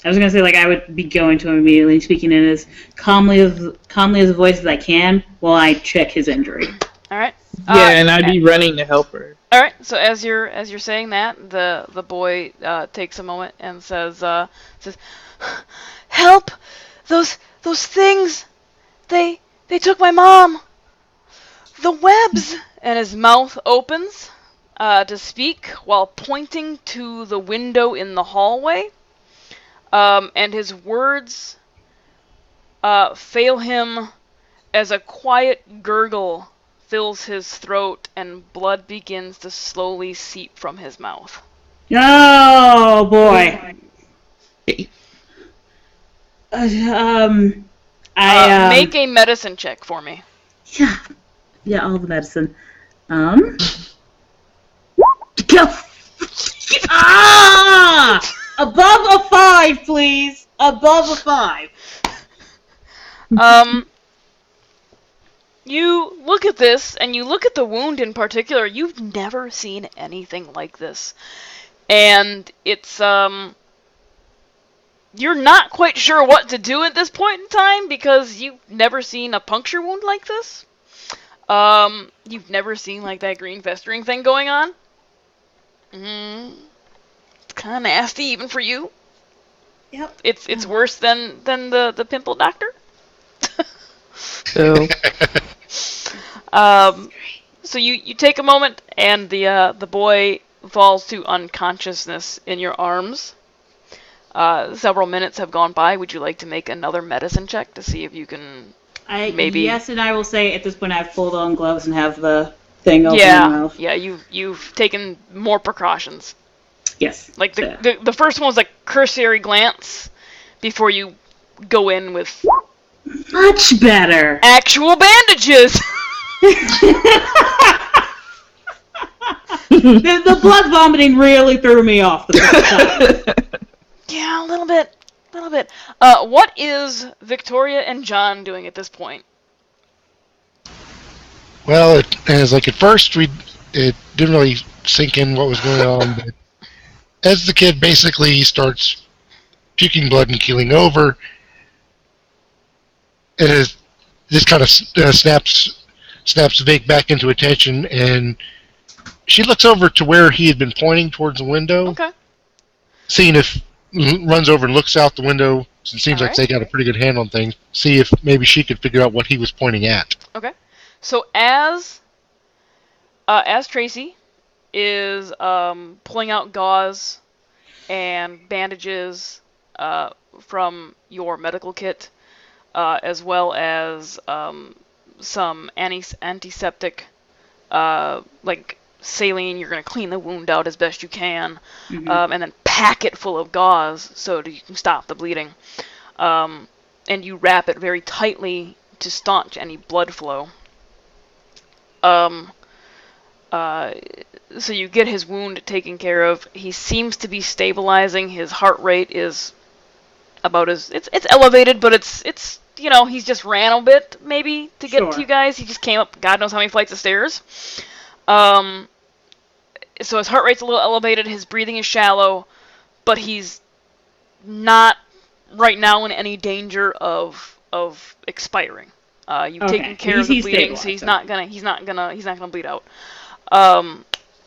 I was gonna say, like, I would be going to him immediately, speaking in as calmly as a voice as I can, while I check his injury. All right. Yeah, and I'd be running to help her. All right. So as you're saying that, the boy takes a moment and says, "Help! Those things! They took my mom! The webs!" And his mouth opens to speak while pointing to the window in the hallway. And his words fail him as a quiet gurgle fills his throat and blood begins to slowly seep from his mouth. Oh boy. I Make a medicine check for me. Yeah, all the medicine. Above a 5, please. Above a 5. You look at this, and you look at the wound in particular. You've never seen anything like this. And it's, you're not quite sure what to do at this point in time, because you've never seen a puncture wound like this. You've never seen, like, that green festering thing going on. It's kind of nasty, even for you. Yep. It's worse than the pimple doctor. So, So you take a moment, and the boy falls to unconsciousness in your arms. Several minutes have gone by. Would you like to make another medicine check to see if you can maybe? Yes, and I will say at this point I've pulled on gloves and have the thing open my mouth. Yeah. You've taken more precautions. Yes. Like the first one was a cursory glance before you go in with Much better. actual bandages. The blood vomiting really threw me off the first time. Yeah, a little bit. What is Victoria and John doing at this point? Well, at first it didn't really sink in what was going on, but as the kid basically starts puking blood and keeling over, it just kind of snaps Vic back into attention, and she looks over to where he had been pointing towards the window, Okay. seeing if runs over and looks out the window. It seems like they got a pretty good hand on things. See if maybe she could figure out what he was pointing at. Okay. So as Tracy is pulling out gauze and bandages from your medical kit, as well as some antiseptic, like saline. You're going to clean the wound out as best you can, and then pack it full of gauze so that you can stop the bleeding. And you wrap it very tightly to staunch any blood flow. So you get his wound taken care of. He seems to be stabilizing. His heart rate is about it's elevated, but it's he's just ran a bit maybe to get to you guys. He just came up God knows how many flights of stairs. So his heart rate's a little elevated. His breathing is shallow, but he's not right now in any danger of expiring. You've taken care of the bleeding, so he's not gonna bleed out.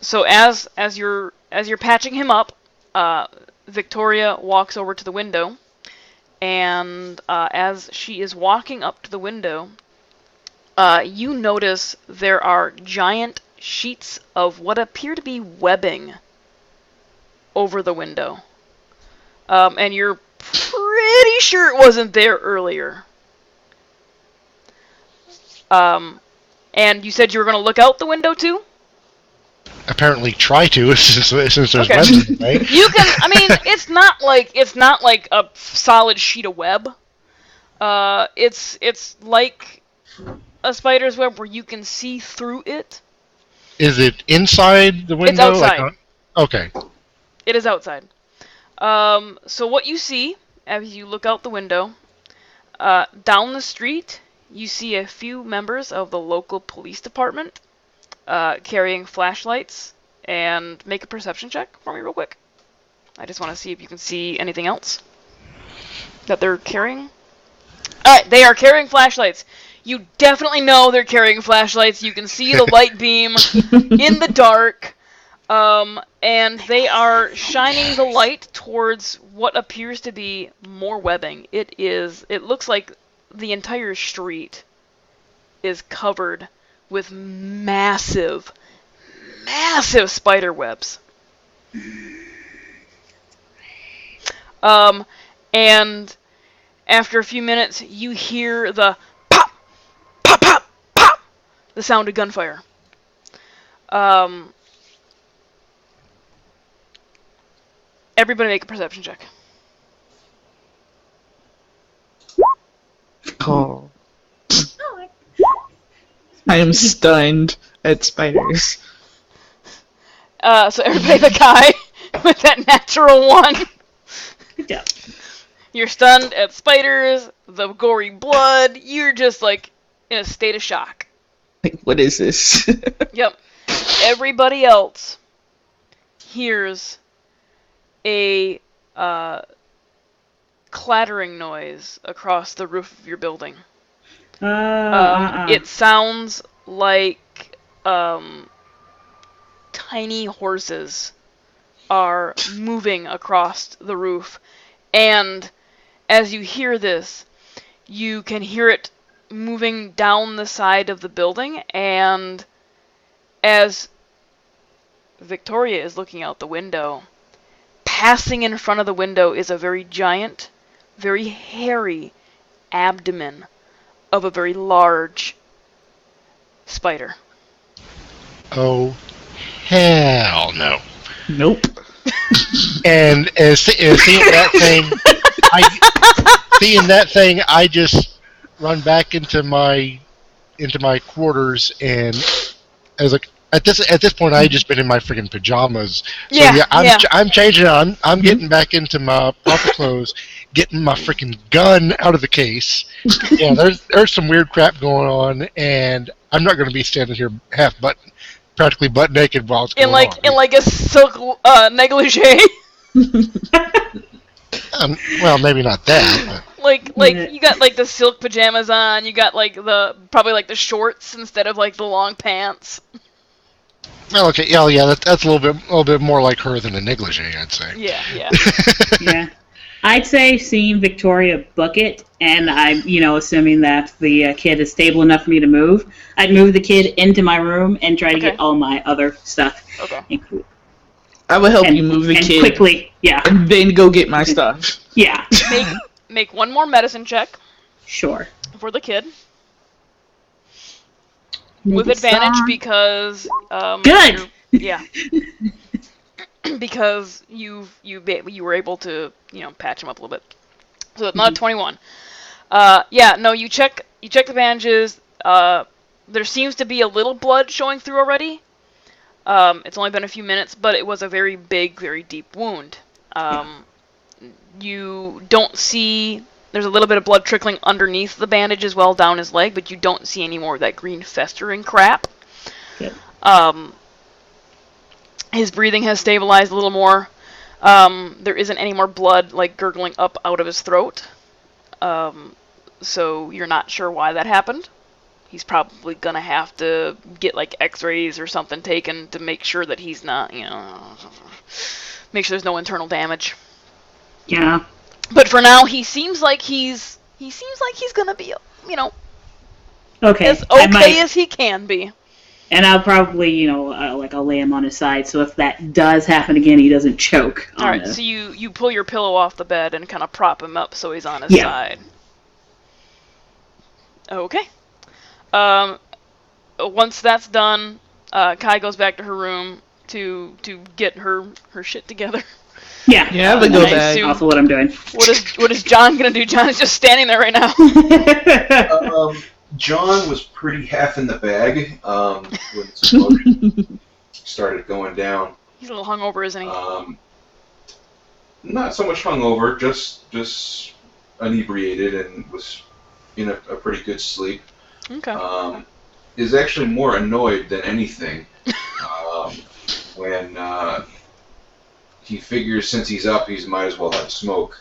So as you're patching him up, Victoria walks over to the window, and as she is walking up to the window, you notice there are giant sheets of what appear to be webbing over the window, and you're pretty sure it wasn't there earlier. And you said you were going to look out the window too? apparently try to since there's Okay. webs in the way. You can. I mean, it's not like a solid sheet of web. It's like a spider's web where you can see through it. Is it inside the window? It's outside. Okay. It is outside. So what you see as you look out the window, down the street, you see a few members of the local police department carrying flashlights. And make a perception check for me real quick. I just want to see if you can see anything else that they're carrying. Alright, they are carrying flashlights. You definitely know they're carrying flashlights. You can see the light beam in the dark. And they are shining the light towards what appears to be more webbing. It looks like the entire street is covered with massive spider webs. And after a few minutes, you hear the pop, pop, pop, pop, the sound of gunfire. Everybody make a perception check. Oh. I am stunned at spiders. So everybody, the guy with that natural one. Good job. You're stunned at spiders, the gory blood. You're just like in a state of shock. Like, what is this? Yep. Everybody else hears a clattering noise across the roof of your building. It sounds like tiny horses are moving across the roof, and as you hear this, you can hear it moving down the side of the building, and as Victoria is looking out the window, passing in front of the window is a very giant, very hairy abdomen of a very large spider. Oh, hell no. Nope. And seeing that thing, I just run back into my quarters, and I was like, at this point, I had just been in my freaking pajamas. So I'm changing. I'm getting back into my proper clothes, getting my freaking gun out of the case. Yeah, there's some weird crap going on, and I'm not going to be standing here practically butt naked while it's going on. In like a silk negligee. Well, maybe not that. But. Like you got like the silk pajamas on. You got like probably like the shorts instead of like the long pants. Well, okay, yeah, that's a little bit more like her than a negligee, I'd say. Yeah. Yeah. I'd say seeing Victoria book it, and I'm, assuming that the kid is stable enough for me to move, I'd move the kid into my room and try to get all my other stuff. Okay. I will help you move the kid. Quickly, yeah. And then go get my stuff. Yeah. Make one more medicine check. Sure. For the kid. With advantage because good. Yeah. Because you were able to patch him up a little bit. So it's not a 21. You check the bandages. There seems to be a little blood showing through already. It's only been a few minutes, but it was a very big, very deep wound. You don't see. There's a little bit of blood trickling underneath the bandage as well, down his leg, but you don't see any more of that green festering crap. Good. His breathing has stabilized a little more. There isn't any more blood like gurgling up out of his throat. So you're not sure why that happened. He's probably gonna have to get like X-rays or something taken to make sure that he's not, make sure there's no internal damage. Yeah. But for now, he seems like he's gonna be, okay. as okay as he can be. And I'll probably, I'll lay him on his side, so if that does happen again, he doesn't choke. All right, so you pull your pillow off the bed and kind of prop him up so he's on his side. Okay. Once that's done, Kai goes back to her room to get her shit together. Yeah. Yeah, the go I bag. assume- Also what I'm doing. What is John gonna do? John is just standing there right now. John was pretty half in the bag when the smoke started going down. He's a little hungover, isn't he? Not so much hungover, just inebriated and was in a pretty good sleep. Okay. Is actually more annoyed than anything when he figures since he's up, he might as well have a smoke,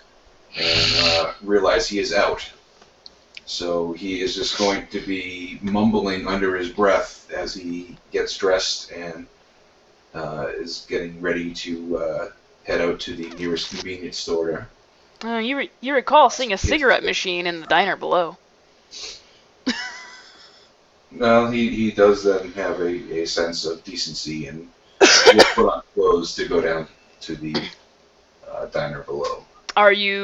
and realize he is out. So he is just going to be mumbling under his breath as he gets dressed and is getting ready to head out to the nearest convenience store. You recall seeing a cigarette machine in the diner below. Well, he does then have a sense of decency and will put on clothes to go down to the diner below. Are you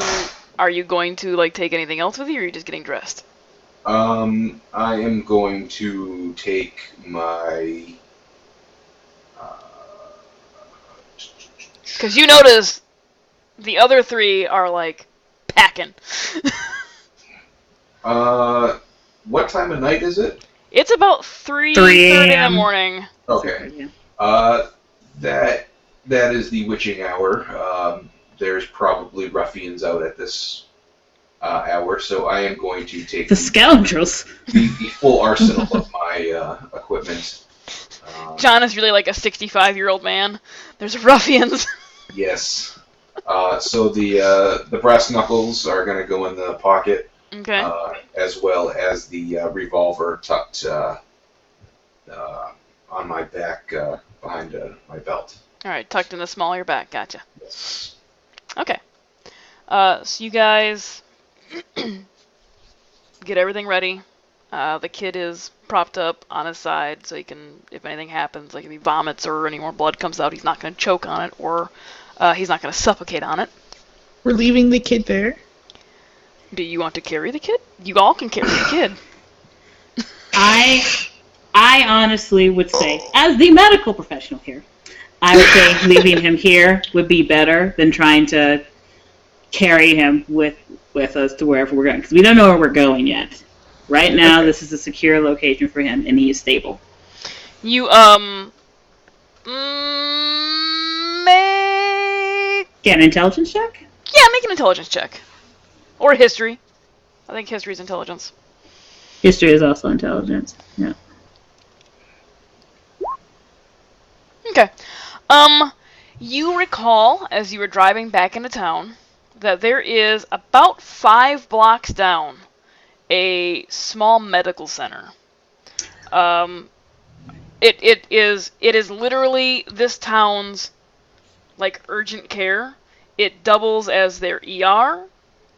going to like take anything else with you, or are you just getting dressed? I am going to take my. Because you notice the other three are like packing. What time of night is it? It's about 3:30 in the a.m. morning. Okay. That is the witching hour. There's probably ruffians out at this hour, so I am going to take The scoundrels. the full arsenal of my equipment. John is really like a 65-year-old man. There's ruffians. Yes. So the brass knuckles are going to go in the pocket, Okay. as well as the revolver tucked on my back behind my belt. All right, tucked in the small of your back. Gotcha. Yes. Okay. So you guys get everything ready. The kid is propped up on his side, so he can, if anything happens, like if he vomits or any more blood comes out, he's not going to choke on it, or he's not going to suffocate on it. We're leaving the kid there. Do you want to carry the kid? You all can carry the kid. I honestly would say, as the medical professional here, I would say leaving him here would be better than trying to carry him with us to wherever we're going, because we don't know where we're going yet. Right now, this is a secure location for him, and he is stable. You make Get an intelligence check? make an intelligence check, or history. I think history is intelligence. History is also intelligence. Yeah. Okay. You recall, as you were driving back into town, that there is about 5 blocks down a small medical center. It is literally this town's like urgent care. It doubles as their ER.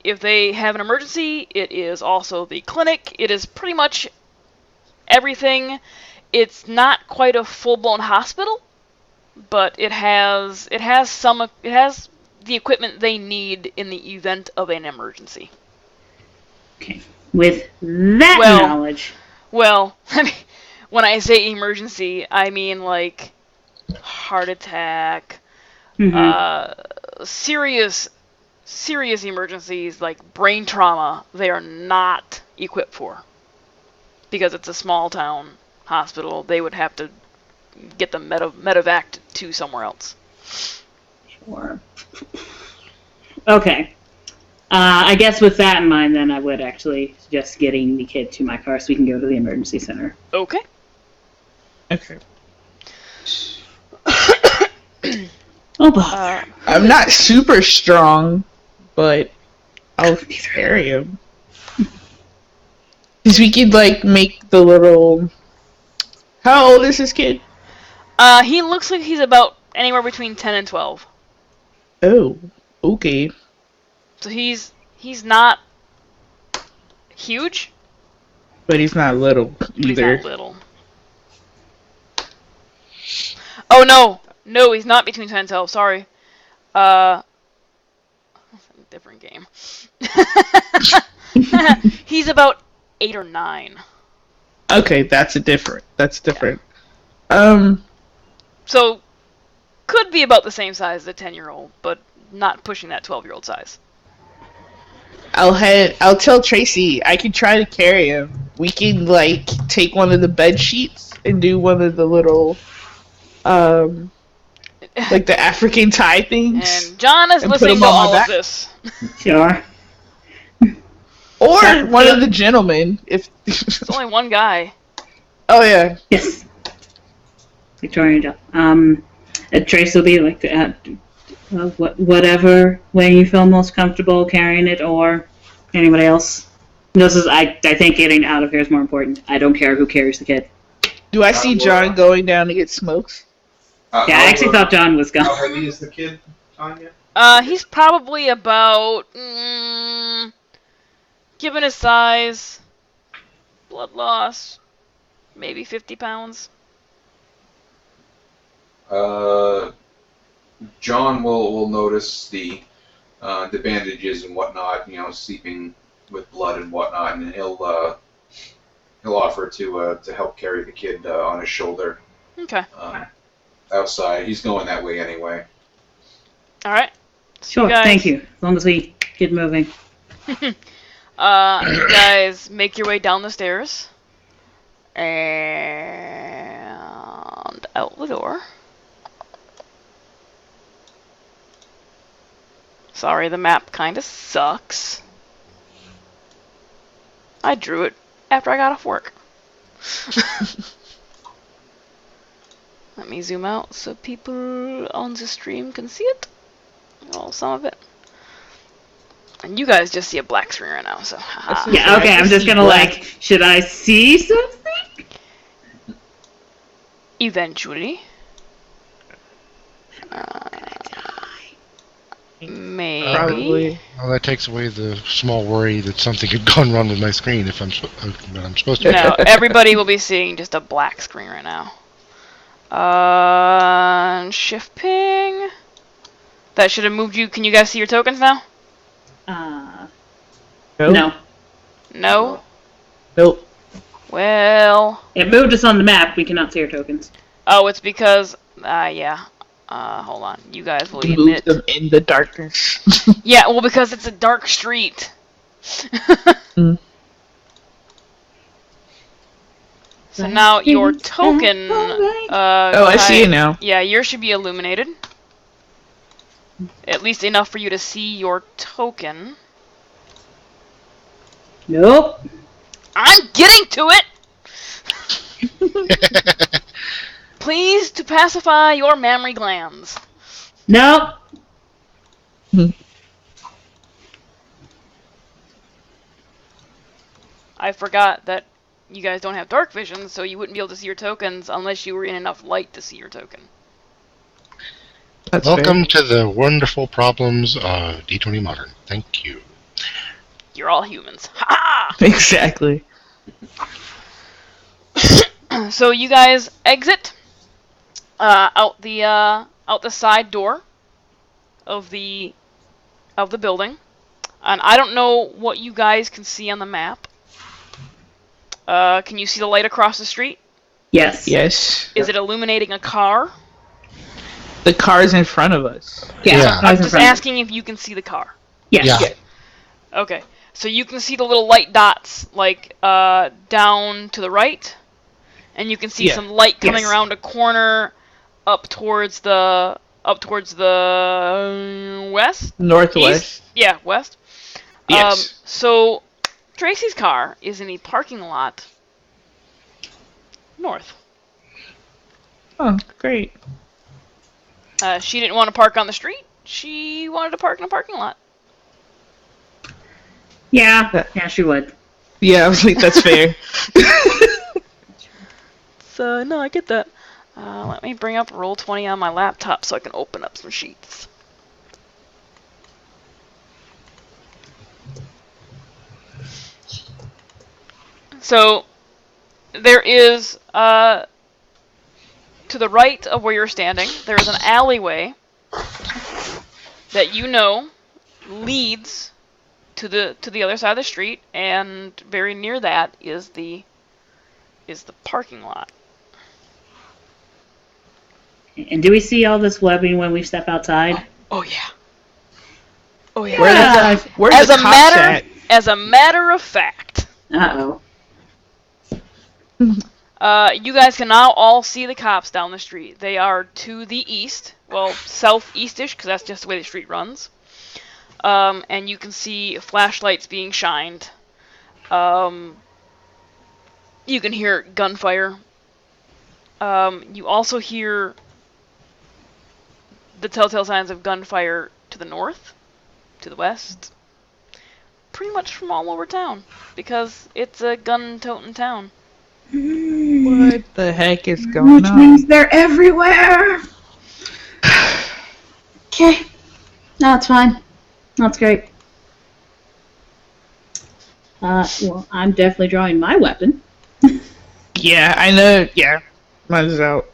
If they have an emergency, it is also the clinic. It is pretty much everything. It's not quite a full-blown hospital, but it has the equipment they need in the event of an emergency. Okay. With that Well- knowledge, Well, I mean, when I say emergency, I mean like heart attack, serious emergencies like brain trauma. They are not equipped for, because it's a small town hospital. They would have to get the medevaced to somewhere else. Sure. Okay. I guess with that in mind, then I would actually suggest getting the kid to my car so we can go to the emergency center. Okay. Okay. Oh, bother. I'm not super strong, but I'll carry him. Because we could, like, make the little... How old is this kid? He looks like he's about anywhere between 10 and 12. Oh, okay. So he's not huge, But he's not little but he's either. not little. Oh no, he's not between 10 and 12. Sorry. Different game. He's about 8 or 9. Okay, that's different. So, could be about the same size as a 10-year-old, but not pushing that 12-year-old size. I'll tell Tracy I can try to carry him. We can like take one of the bed sheets and do one of the little like the African tie things. And John is And put listening him to on my all of back? this. Sure. Or Sacrifice. one of the gentlemen if It's only one guy. Oh yeah. Yes. Victorian job. Trace will be like whatever way you feel most comfortable carrying it, or anybody else. This is I think getting out of here is more important. I don't care who carries the kid. Do I see John going down to get smokes? Yeah, I actually thought John was How gone. heavy is the kid, Tanya? He's probably about, given his size, blood loss, maybe 50 pounds. John will notice the bandages and whatnot, seeping with blood and whatnot, and he'll offer to help carry the kid on his shoulder Okay. outside. He's going that way anyway. Alright. Sure, guys- thank you. As long as we get moving. You guys make your way down the stairs. And out the door. Sorry, the map kinda sucks. I drew it after I got off work. Let me zoom out so people on the stream can see it. Well, some of it. And you guys just see a black screen right now, so haha. Yeah, okay, I'm just gonna should I see something? Eventually. Maybe. Probably. Well, that takes away the small worry that something had gone wrong with my screen if I'm supposed to. No, everybody will be seeing just a black screen right now. Shift ping. That should have moved you. Can you guys see your tokens now? No. No? Nope. Well... It moved us on the map. We cannot see our tokens. Oh, it's because... yeah. Hold on. You guys will Move admit... them in the darkness. Yeah, well, because it's a dark street. Mm. So now your token... I see it now. Yeah, yours should be illuminated. At least enough for you to see your token. Nope. I'm getting to it! Please to pacify your mammary glands. Nope. I forgot that you guys don't have dark vision, so you wouldn't be able to see your tokens unless you were in enough light to see your token. That's Welcome to the wonderful problems of D20 Modern. Thank you. You're all humans. Ha! fair. Exactly. So you guys exit out the side door of the building, and I don't know what you guys can see on the map. Can you see the light across the street? Yes. Yes. Is it illuminating a car? The car's in front of us. Yeah. I'm just asking if you can see the car. Yes. Yeah. Okay, so you can see the little light dots, like, down to the right, and you can see Yeah. some light coming Yes. around a corner up towards the west? Northwest. East? Yeah, west. Yes. So, Tracy's car is in the parking lot north. Oh, great. She didn't want to park on the street. She wanted to park in a parking lot. Yeah. Yeah, she would. Yeah, I was like, that's fair. So, no, I get that. Let me bring up Roll20 on my laptop so I can open up some sheets. So, there is, to the right of where you're standing, there is an alleyway that you know leads to the other side of the street, and very near that is the parking lot. And do we see all this webbing when we step outside? Oh yeah. Oh yeah. Where's As the a cops matter at? as a matter of fact, Uh-oh. you guys can now all see the cops down the street. They are to the east, well, southeastish, because that's just the way the street runs. And you can see flashlights being shined. You can hear gunfire. You also hear the telltale signs of gunfire to the north, to the west, pretty much from all over town, because it's a gun-toting town. What the heck is Which going on? means they're everywhere. Okay. No, it's fine. That's great. Well, I'm definitely drawing my weapon. Yeah, I know. Yeah, mine's out.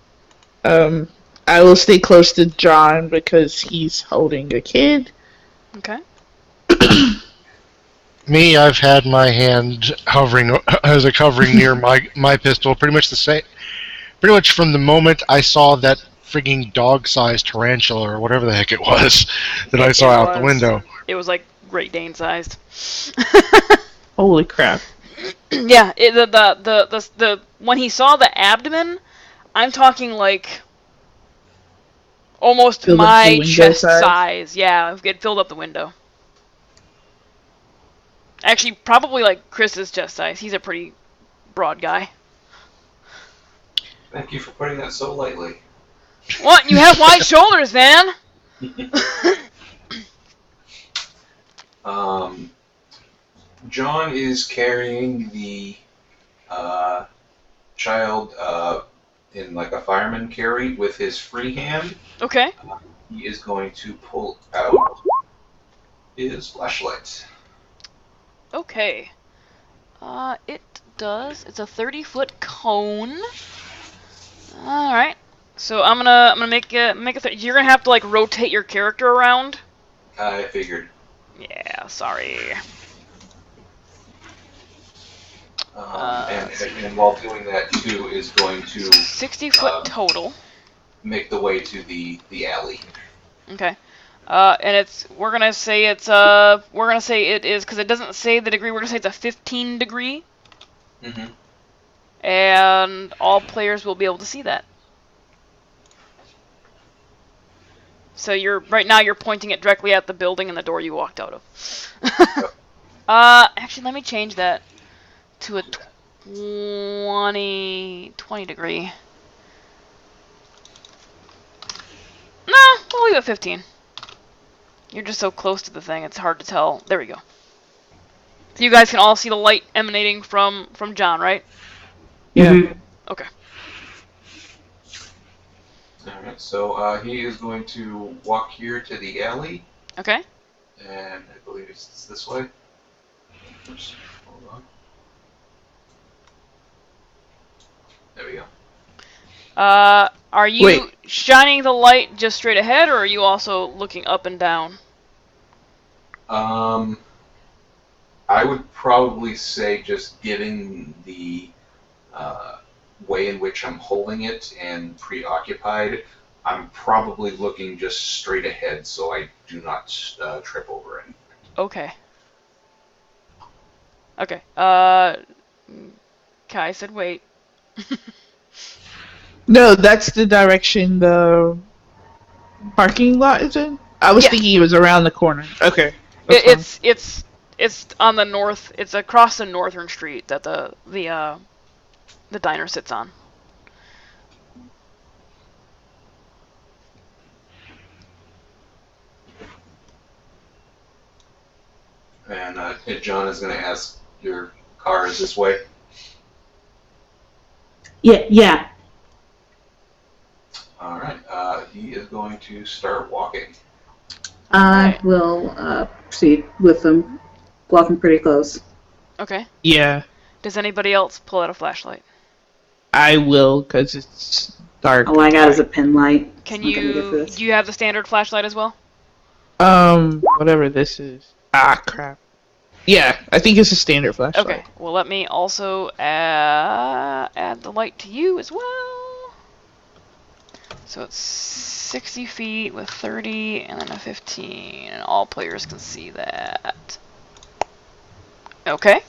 I will stay close to John because he's holding a kid. Okay. Me, I've had my hand hovering near my pistol, pretty much the same. Pretty much from the moment I saw that frigging dog-sized tarantula or whatever the heck it was that I saw out the window. It was like Great Dane sized. Holy crap! Yeah, the when he saw the abdomen, I'm talking like almost Filled up the my window chest size? size. Yeah, it filled up the window. Actually, probably like Chris's chest size. He's a pretty broad guy. Thank you for putting that so lightly. What? You have wide shoulders, man. John is carrying the child in like a fireman carry with his free hand. Okay. He is going to pull out his flashlight. Okay. It does. It's a 30-foot cone. All right. So I'm gonna make a you're gonna have to like rotate your character around. I figured. Yeah. Sorry. And while doing that, too, is going to 60-foot total. make the way to the alley. Okay. And we're gonna say it is, because it doesn't say the degree, we're gonna say it's a 15 degree. Mm-hmm. And all players will be able to see that. So right now you're pointing it directly at the building and the door you walked out of. Actually, let me change that to a 20 degree. Nah, we'll leave it 15. You're just so close to the thing, it's hard to tell. There we go. So you guys can all see the light emanating from John, right? Yeah. Mhm. Okay. Alright, so he is going to walk here to the alley, Okay. and I believe it's this way. Oops, hold on. There we go. Are you Wait. shining the light just straight ahead, or are you also looking up and down? I would probably say just given the way in which I'm holding it and preoccupied, I'm probably looking just straight ahead so I do not trip over anything. Okay. Okay. Kai said wait. No, that's the direction the parking lot is in. I was Yeah. thinking it was around the corner. Okay. that's fine. It's on the north. It's across the northern street that the diner sits on. And John is going to ask, your car is this way? Yeah. Alright, he is going to start walking. I Alright. will proceed with them, walking pretty close. Okay. Yeah, Does anybody else pull out a flashlight? I will because it's dark. All I got is a pen light. Can It's not gonna get you? this. Do you have the standard flashlight as well? Whatever this is. Ah, crap. Yeah, I think it's a standard flashlight. Okay. Well, let me also add the light to you as well. So it's 60 feet with 30 and then a 15, and all players can see that. Okay.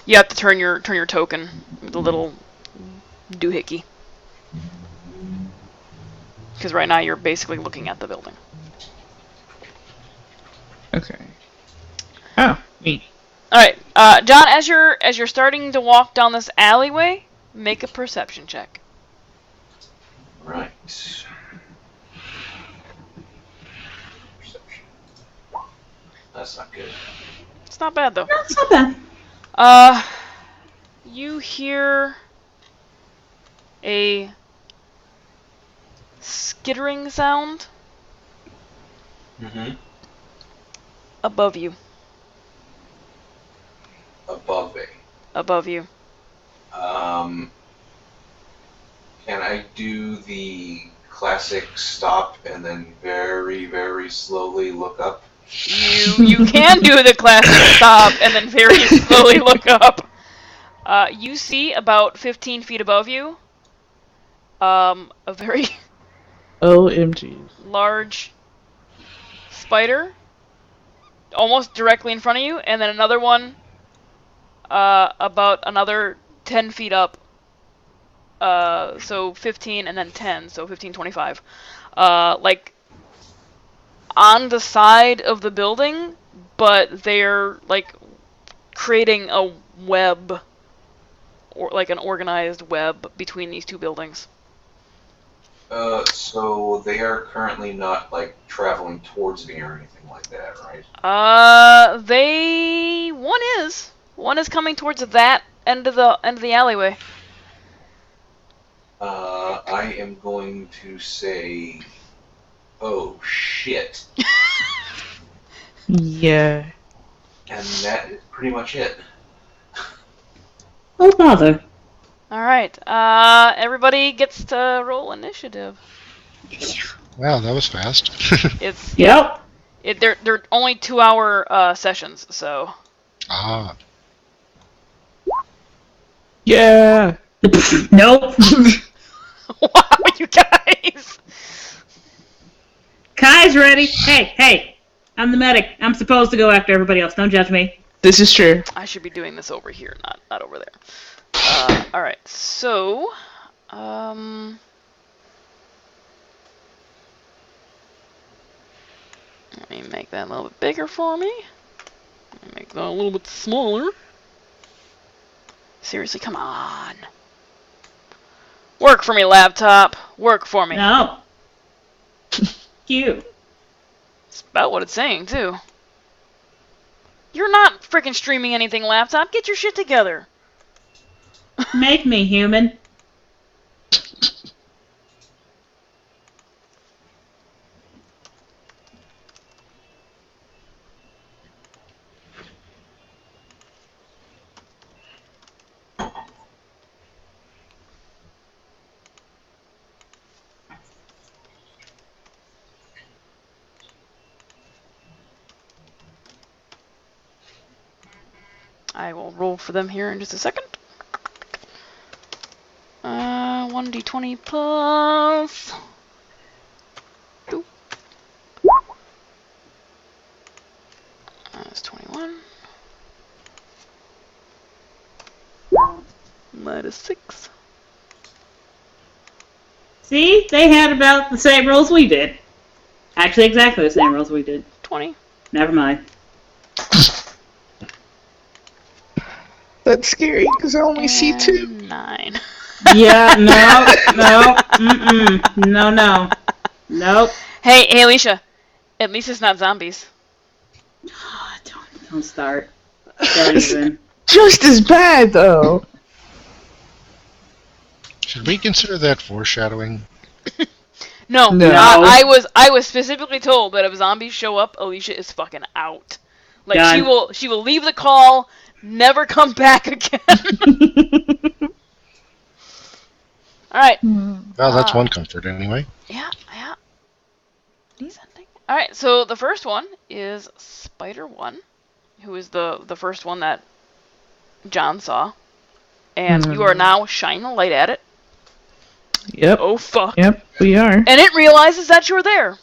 You have to turn your token with a little doohickey. Because right now you're basically looking at the building. Okay. Oh, me. Alright, John, as you're starting to walk down this alleyway, make a perception check. Right. Perception. That's not good. It's not bad though. That's not bad. You hear a skittering sound Mm-hmm. above you. Above me. Above you. Can I do the classic stop and then very, very slowly look up? You can do the classic stop and then very slowly look up. You see about 15 feet above you a very OMG. large spider almost directly in front of you, and then another one about another 10 feet up. So 15 and then 10, so 15, 25. Like on the side of the building, but they're like creating a web, or like an organized web between these two buildings. So they are currently not like traveling towards me or anything like that, right? One is coming towards that end of the alleyway. I am going to say, oh shit, Yeah. and that is pretty much it. Oh, bother. Alright, everybody gets to roll initiative. Wow, that was fast. It's Yep. they're only 2-hour sessions, so Ah, Yeah. Nope. wow, you guys. Kai's ready. Hey, I'm the medic. I'm supposed to go after everybody else. Don't judge me. This is true. I should be doing this over here, not over there. Alright, so let me make that a little bit bigger for me. Let me make that a little bit smaller. Seriously, come on. Work for me, laptop. Work for me. No. Cute. It's about what it's saying, too. You're not freaking streaming anything, laptop. Get your shit together. Make me human. I will roll for them here in just a second. 1d20 plus... Ooh. That's 21. Minus 6. See? They had about the same rolls we did. Actually, exactly the same rolls we did. 20. Never mind. That's scary because I only see 2. 9. Yeah, no. Nope. Hey, Alicia. At least it's not zombies. Oh, don't start. Don't even. Just as bad, though. should we consider that foreshadowing? No. No. I was specifically told that if zombies show up, Alicia is fucking out. Like Done. she will leave the call, never come back again. All right. Well, that's one comfort anyway. Yeah. Descending. All right. So the first one is Spider 1, who is the first one that John saw, and you are now shining the light at it. Yep. Oh fuck. Yep, we are. And it realizes that you're there.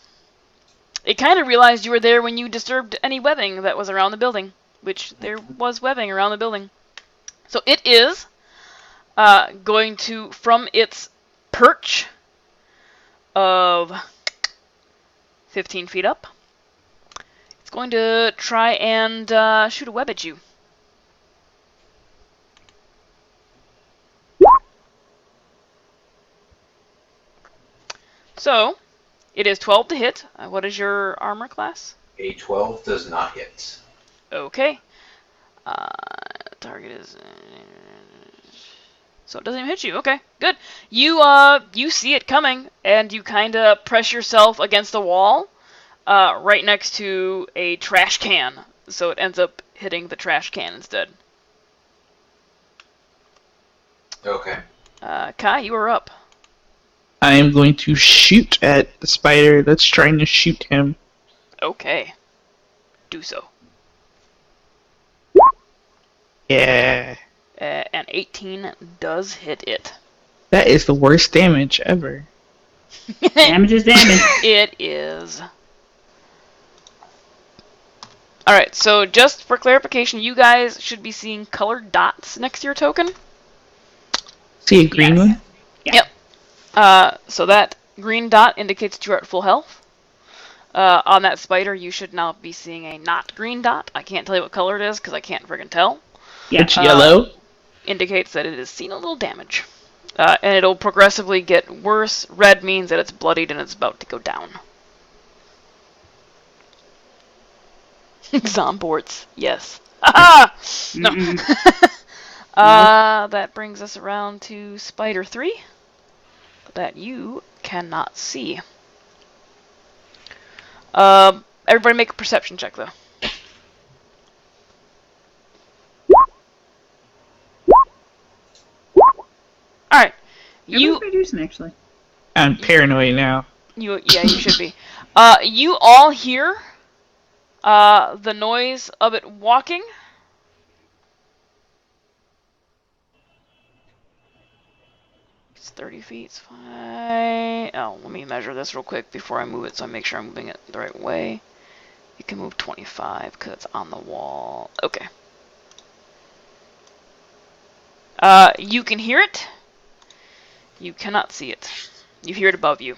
It kind of realized you were there when you disturbed any webbing that was around the building, which there was webbing around the building. So it is going to, from its perch of 15 feet up, it's going to try and shoot a web at you. So, it is 12 to hit. What is your armor class? A 12 does not hit. Okay. Target is... So it doesn't even hit you. Okay, good. You see it coming, and you kind of press yourself against the wall, right next to a trash can. So it ends up hitting the trash can instead. Okay. Kai, you are up. I am going to shoot at the spider that's trying to shoot him. Okay. Do so. Yeah. And 18 does hit it. That is the worst damage ever. Damage is damage. It is. Alright, so just for clarification, you guys should be seeing colored dots next to your token. See a green Yes. one? Yeah. So that green dot indicates that you're at full health. On that spider, you should now be seeing a not green dot. I can't tell you what color it is because I can't friggin' tell. Yeah. It's yellow. Indicates that it has seen a little damage. And it'll progressively get worse. Red means that it's bloodied and it's about to go down. Zomborts, yes. Ah! No. That brings us around to Spider 3. That you cannot see. Everybody make a perception check, though. Alright. Everyone's pretty decent, actually. I'm paranoid now. You should be. You all hear the noise of it walking. It's 30 feet. It's fine. Oh, let me measure this real quick before I move it so I make sure I'm moving it the right way. You can move 25 because it's on the wall. Okay. You can hear it. You cannot see it. You hear it above you.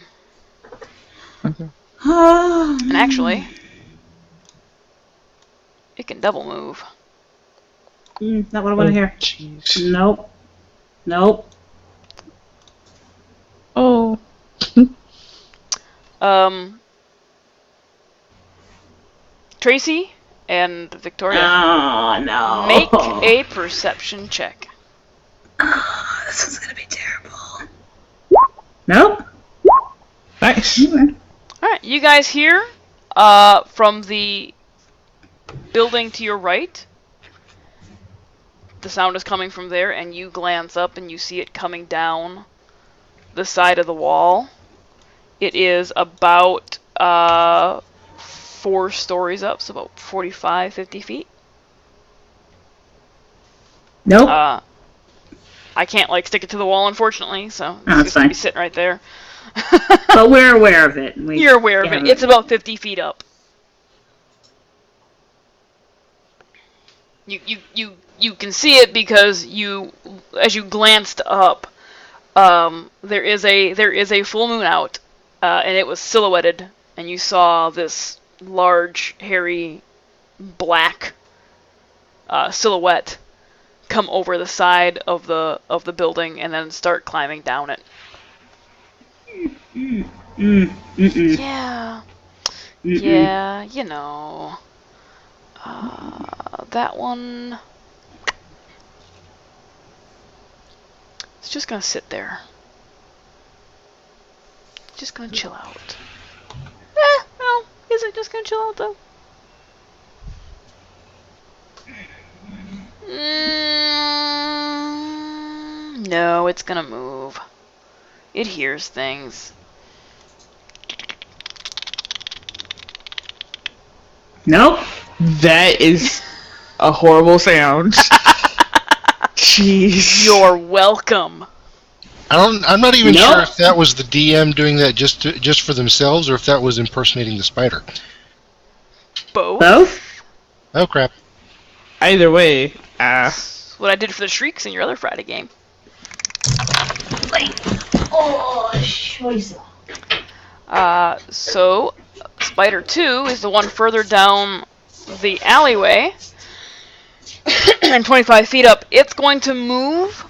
Okay. And actually, it can double move. Not what I want to hear. Jeez. Nope. Nope. Oh. Tracy and Victoria, Oh, no. make a perception check. Oh, this one's gonna be terrible. Nope. Nice. Okay. Alright, you guys hear from the building to your right. The sound is coming from there, and you glance up and you see it coming down the side of the wall. It is about 4 stories up, so about 45, 50 feet. Nope. I can't stick it to the wall, unfortunately, so that's it's gonna fine. be sitting right there. But we're aware of it. You're aware of it. It's about 50 feet up. You can see it because as you glanced up, there is a full moon out, and it was silhouetted, and you saw this large, hairy, black silhouette come over the side of the building and then start climbing down it. Yeah. Yeah, you know. That one... It's just gonna sit there. Just gonna chill out. Well, is it just gonna chill out, though? No, it's gonna move. It hears things. Nope. That is a horrible sound. Jeez. You're welcome. I'm not even Nope. sure if that was the DM doing that just for themselves, or if that was impersonating the spider. Both. Both? Oh crap! Either way, That's what I did for the Shrieks in your other Friday game. Oh, scheiße. So, Spider 2 is the one further down the alleyway. And 25 feet up. It's going to move.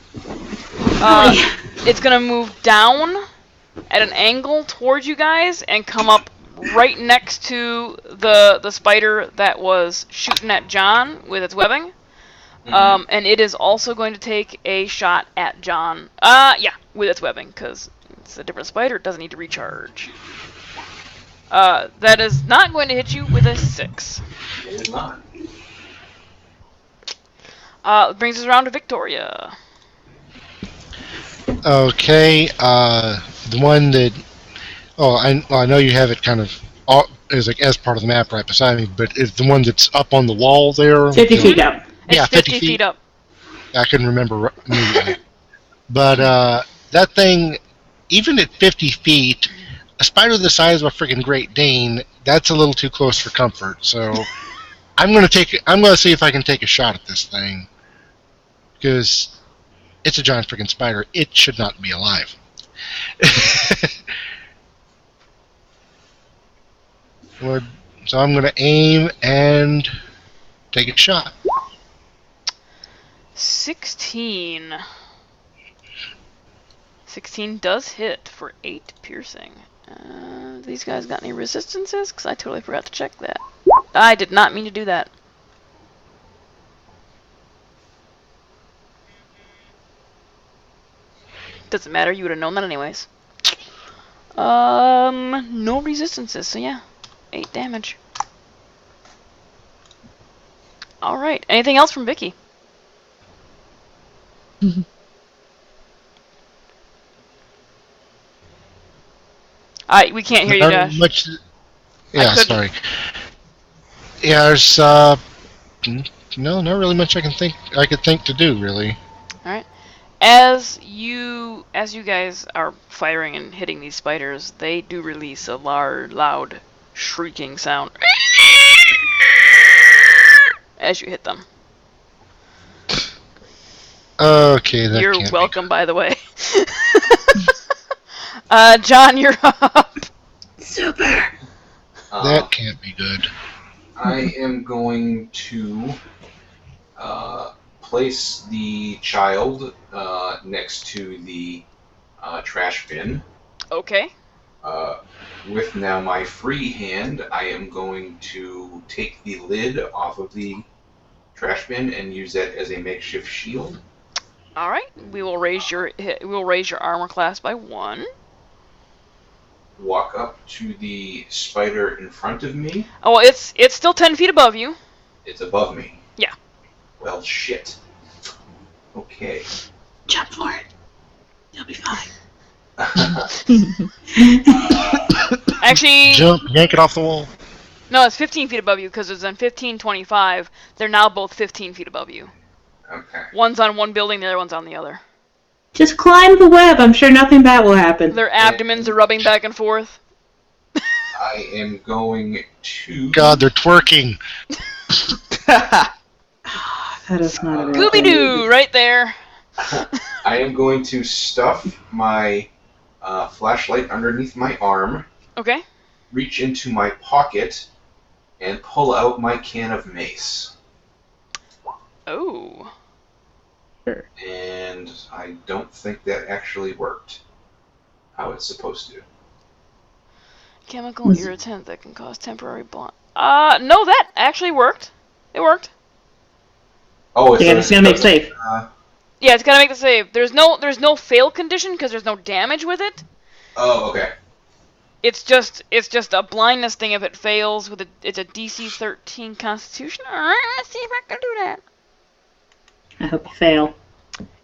It's going to move down at an angle towards you guys and come up right next to the spider that was shooting at John with its webbing. And it is also going to take a shot at John. Yeah, with its webbing, because it's a different spider. It doesn't need to recharge. That is not going to hit you with a 6. It is not. Brings us around to Victoria. Okay, the one that I know you have it kind of as part of the map right beside me, but it's the one that's up on the wall there. 50 feet up. It's Yeah, 50 feet up. I couldn't remember immediately. But that thing, even at 50 feet, a spider the size of a freaking Great Dane, that's a little too close for comfort. So I'm gonna see if I can take a shot at this thing, because it's a giant freaking spider. It should not be alive. So I'm gonna aim and take a shot. 16. 16 does hit for 8 piercing. These guys got any resistances? Because I totally forgot to check that. I did not mean to do that. Doesn't matter, you would have known that anyways. No resistances, so yeah. 8 damage. Alright, anything else from Vicky? We can't hear you, Josh. Yeah, couldn't- sorry. Yeah, there's no, not really much I could think to do really. Alright. As you guys are firing and hitting these spiders, they do release a loud shrieking sound as you hit them. Okay, that You're can't be welcome, by the way. John, you're up. Super. That can't be good. I am going to place the child next to the trash bin. Okay. With now my free hand, I am going to take the lid off of the trash bin and use that as a makeshift shield. All right. We will raise your armor class by 1. Walk up to the spider in front of me. Oh, well, it's still 10 feet above you. It's above me. Yeah. Well, shit. Okay. Jump for it. You'll be fine. Actually, Jump, yank it off the wall. no, it's 15 feet above you because it's on 15, 25. They're now both 15 feet above you. Okay. One's on one building, the other one's on the other. Just climb the web. I'm sure nothing bad will happen. Their abdomens are rubbing back and forth. I am going to... God, they're twerking. That is not a real thing. Scooby-Doo, right there. I am going to stuff my flashlight underneath my arm, Okay. reach into my pocket, and pull out my can of mace. Oh. And I don't think that actually worked how it's supposed to. Chemical irritant that can cause temporary blind. No, that actually worked. It worked. Oh, Yeah, it's gonna make safe. Yeah, it's gonna make the save. There's no fail condition because there's no damage with it. Oh, okay. It's just a blindness thing if it fails with it's a DC 13 Constitution. All right, let's see if I can do that. I hope you fail.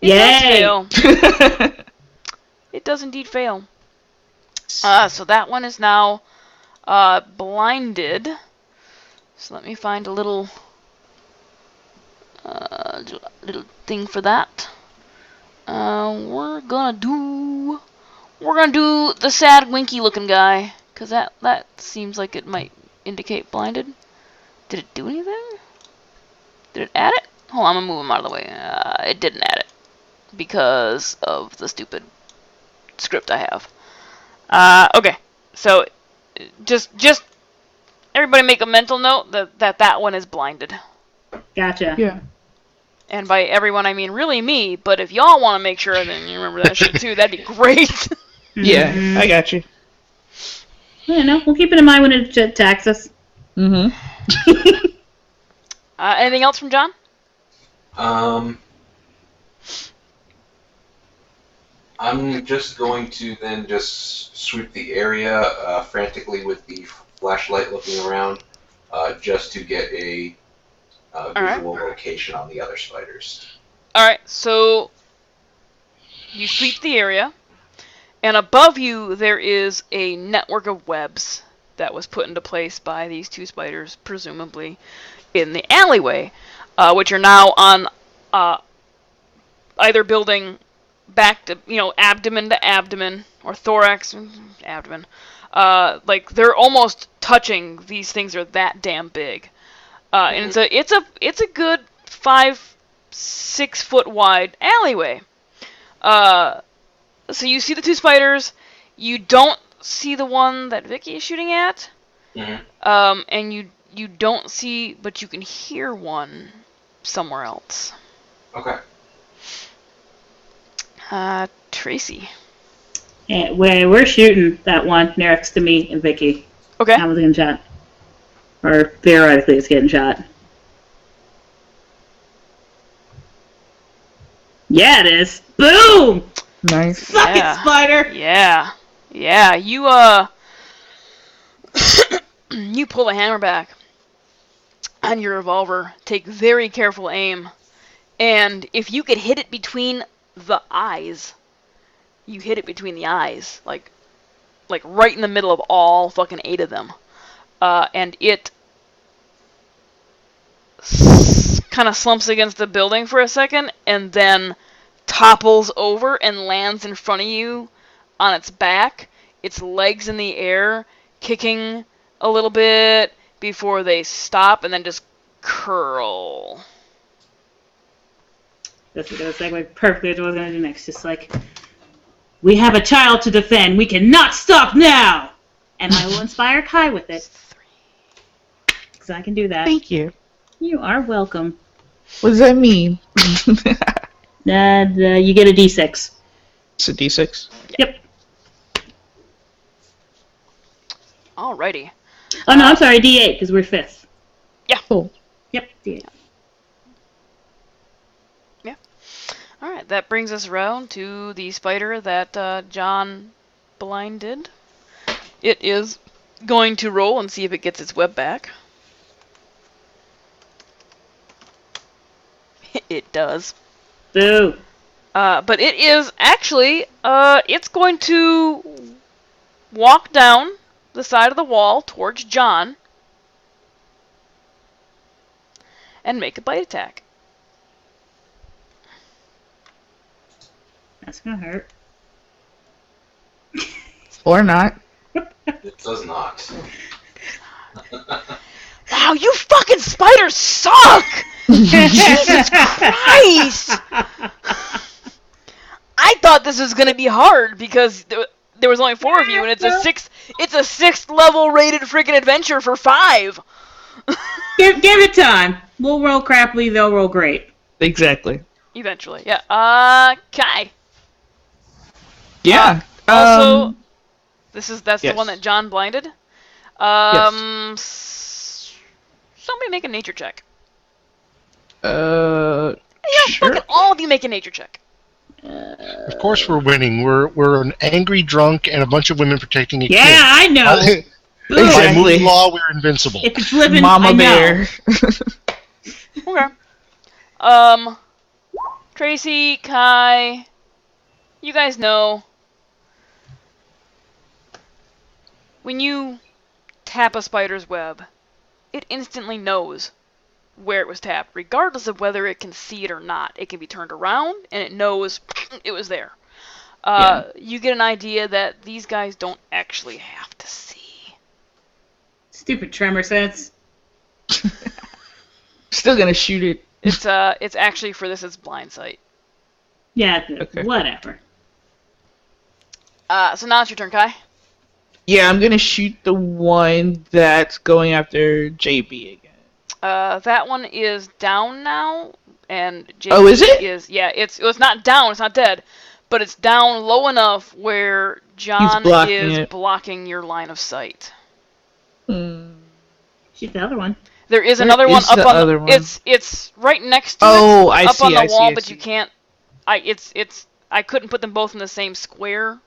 It does Yay! fail. It does indeed fail. So that one is now blinded. So let me find a little thing for that. We're gonna do We're gonna do the sad, winky-looking guy, cause that seems like it might indicate blinded. Did it do anything? Did it add it? Hold on, I'm gonna move him out of the way. It didn't add it because of the stupid script I have. Okay, so just everybody make a mental note that one is blinded. Gotcha. Yeah. And by everyone, I mean really me, but if y'all want to make sure, then you remember that shit too, that'd be great. Yeah, Mhm. I got you. You know, we'll keep it in mind when it attacks us. Mm-hmm. Anything else from John? I'm just going to then just sweep the area frantically with the flashlight looking around just to get a visual location on the other spiders. Alright, so you sweep the area, and above you there is a network of webs that was put into place by these two spiders, presumably in the alleyway, which are now on either building back to, abdomen to abdomen, or thorax, abdomen. Like, they're almost touching. These things are that damn big. And it's a good 5-6 foot wide alleyway. So you see the two spiders. You don't see the one that Vicky is shooting at. Mm-hmm. And you don't see, but you can hear one somewhere else. Okay. Tracy. Yeah, we're shooting that one next to me and Vicky. Okay. I was getting shot. Or theoretically it's getting shot. Yeah, it is. Boom! Nice. Suck Yeah. it, spider! Yeah. Yeah, you, you pull the hammer back on your revolver, take very careful aim, and if you could hit it between the eyes, you hit it between the eyes, like right in the middle of all fucking 8 of them, and it kind of slumps against the building for a second, and then topples over and lands in front of you on its back, its legs in the air, kicking a little bit before they stop and then just curl. That's going to segue perfectly into what I was going to do next. Just like, we have a child to defend. We cannot stop now! And I will inspire Kai with it. Because I can do that. Thank you. You are welcome. What does that mean? You get a D6. It's a D6. Yep. Alrighty. Oh, no, I'm sorry, D8, because we're 5th. Yeah. Cool. Yep, D8. Alright, that brings us around to the spider that John blinded. It is going to roll and see if it gets its web back. It does. Boo. But it is actually, it's going to walk down the side of the wall towards John and make a bite attack. That's going to hurt. Or not. It does not. Wow, you fucking spiders suck! Jesus Christ! I thought this was gonna be hard because there was only 4 of you, and it's a 6th level rated freaking adventure for 5. Give it time. We'll roll crappily, they'll roll great. Exactly. Eventually, yeah. Kai. Yeah. Also, that's yes. the one that John blinded. Yes. Somebody make a nature check. Sure. Fucking all of you make a nature check. Of course we're winning. We're an angry drunk and a bunch of women protecting a Yeah, kid. I know. By Exactly. movie law, we're invincible. If it's living, Mama I know. bear. Okay. Tracy, Kai, you guys know when you tap a spider's web, it instantly knows where it was tapped, regardless of whether it can see it or not. It can be turned around, and it knows it was there. you get an idea that these guys don't actually have to see. Stupid tremor sets. Still gonna shoot it. It's actually for this, it's blind sight. Yeah, Okay. whatever. So now it's your turn, Kai. Yeah, I'm gonna shoot the one that's going after JB again. That one is down now, and JB Oh, is it? It's not down, it's not dead, but it's down low enough where John blocking is it. blocking your line of sight. Hmm. Shoot the other one. There is Where another one is up the on other one? It's right next to Oh, it, I up see, on the I see, wall, I but see. you can't. I couldn't put them both in the same square.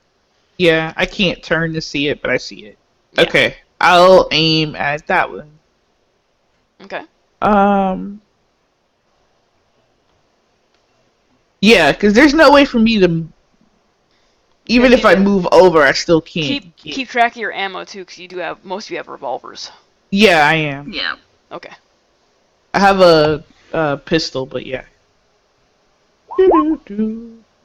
Yeah, I can't turn to see it, but I see it. Yeah. Okay, I'll aim at that one. Okay. Yeah, because there's no way for me to. Even if I move over, I still can't. Keep track of your ammo too, because most of you have revolvers. Yeah, I am. Yeah. Okay. I have a pistol, but yeah.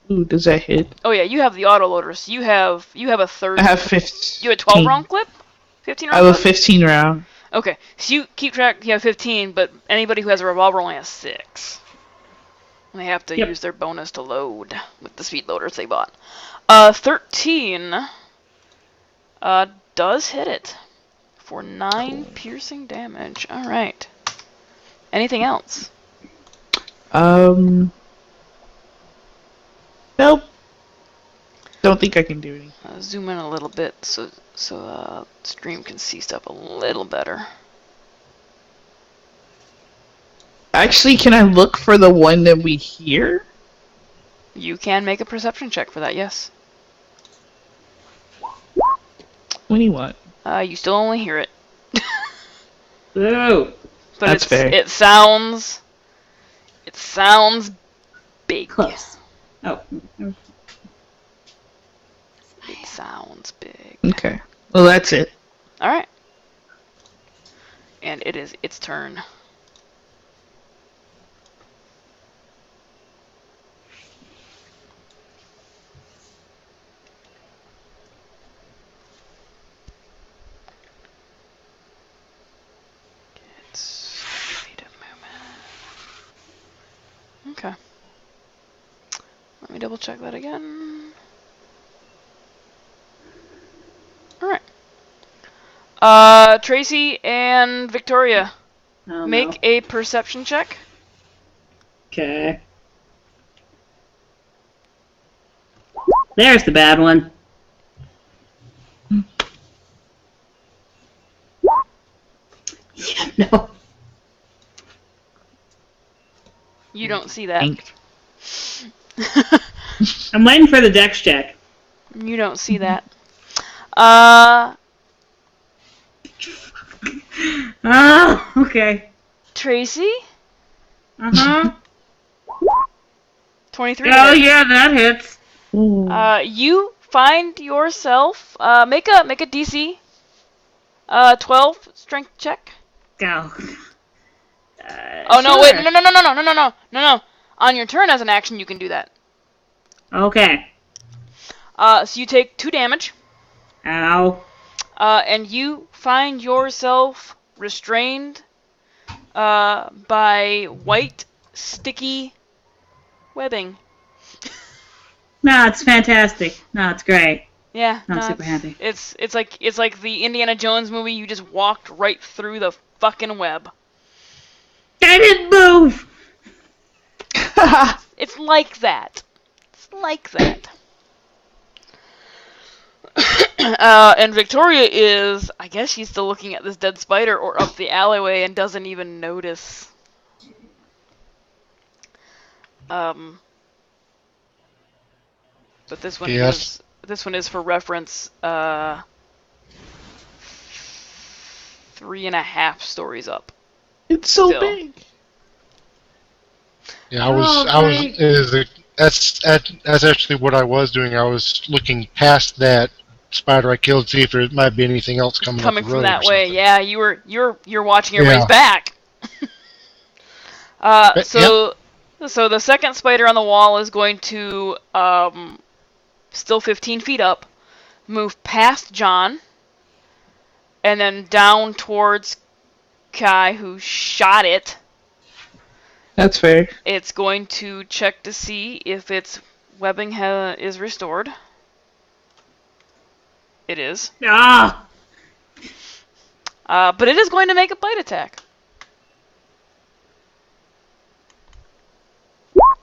Ooh, does that hit? Oh yeah, you have the autoloader, so you have a third. I have 15. You have a 12 round clip? 15 I round have a clip? 15 round. Okay, so you keep track. You have 15, but anybody who has a revolver only has 6. And they have to Yep. use their bonus to load with the speed loaders they bought. 13 does hit it for 9 piercing damage. All right. Anything else? Nope. Don't think I can do anything. Zoom in a little bit so stream can see stuff a little better. Actually, can I look for the one that we hear? You can make a perception check for that. Yes. 21. You still only hear it. Ooh. But That's fair. It sounds big. Close. Oh. It sounds big. Okay. Well, that's it. All right. And it is its turn. It's speed of movement. Okay. Let me double check that again. Alright. Tracy and Victoria, Oh, make no. a perception check. Okay. There's the bad one. Yeah, no. You don't see that. Thanks. I'm waiting for the dex check. You don't see that. Oh, okay. Tracy? Uh-huh. 23. Oh, hits. yeah, that hits. You find yourself, make a DC 12 strength check. Go. Oh no, wait, Sure. no. On your turn as an action, you can do that. Okay. So you take 2 damage, Ow. and you find yourself restrained by white, sticky webbing. No, it's fantastic. No, it's great. Yeah, I'm no, super happy. It's like the Indiana Jones movie. You just walked right through the fucking web. I didn't move! It's like that. It's like that. And Victoria is, I guess she's still looking at this dead spider or up the alleyway and doesn't even notice. But this one Yes. is for reference 3.5 stories up. It's so Still. big. Yeah, great. that's actually what I was doing. I was looking past that spider I killed, see if there might be anything else coming up the From road that or way. something. Yeah, you're watching everybody's Yeah. back. So the second spider on the wall is going to still 15 feet up, move past John, and then down towards Kai, who shot it. That's fair. It's going to check to see if its webbing is restored. It is. Ah! But it is going to make a bite attack.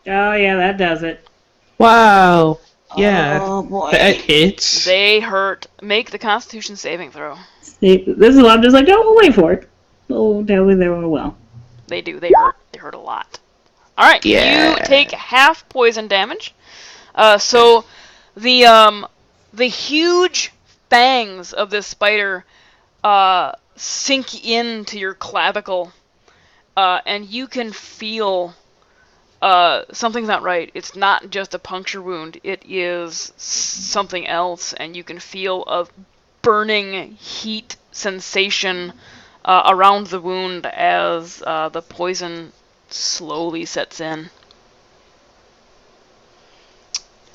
Oh, yeah, that does it. Wow. Yeah. Oh, boy. That hits. They hurt. Make the Constitution saving throw. See, this is what I'm just like, don't wait for it. Oh, tell me they were well. They do. They hurt. They hurt a lot. All right. Yeah. You take half poison damage. So the huge fangs of this spider sink into your clavicle, and you can feel something's not right. It's not just a puncture wound. It is something else, and you can feel a burning heat sensation around the wound as the poison slowly sets in.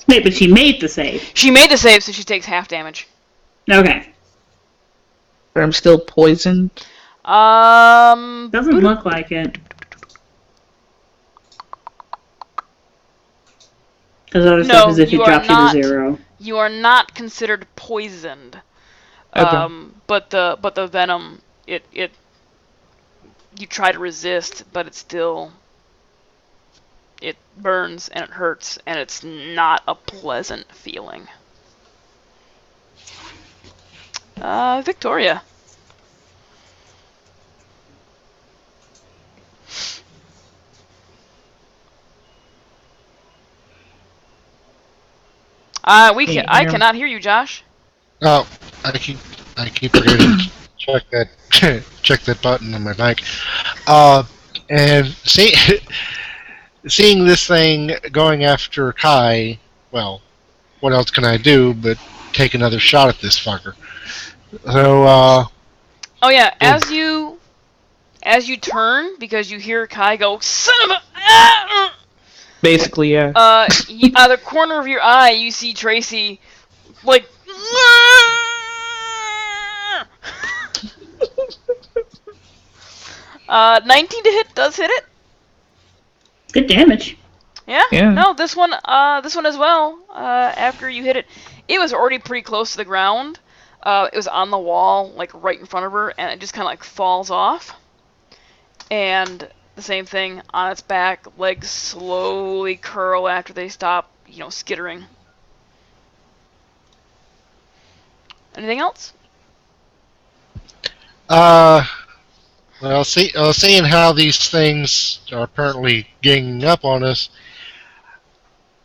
Wait, but she made the save. She made the save, so she takes half damage. Okay. But I'm still poisoned. Doesn't look like it. Because other No, stuff is if you it are drops you not. to 0. You are not considered poisoned. Okay. But the venom, it you try to resist, but it burns and it hurts, and it's not a pleasant feeling. Victoria. I cannot hear you, Josh. Oh, I keep forgetting to check that button on my mic. And seeing this thing going after Kai, well, what else can I do but take another shot at this fucker? So, Oh yeah, as you turn, because you hear Kai go, son of a... Ah! Basically, yeah. Out of the corner of your eye, you see Tracy, like... 19 to hit does hit it. Good damage. Yeah? Yeah. No, this one as well. After you hit it, it was already pretty close to the ground. It was on the wall, like right in front of her, and it just kind of like falls off. And the same thing on its back, legs slowly curl after they stop, skittering. Anything else? well, seeing how these things are apparently ganging up on us,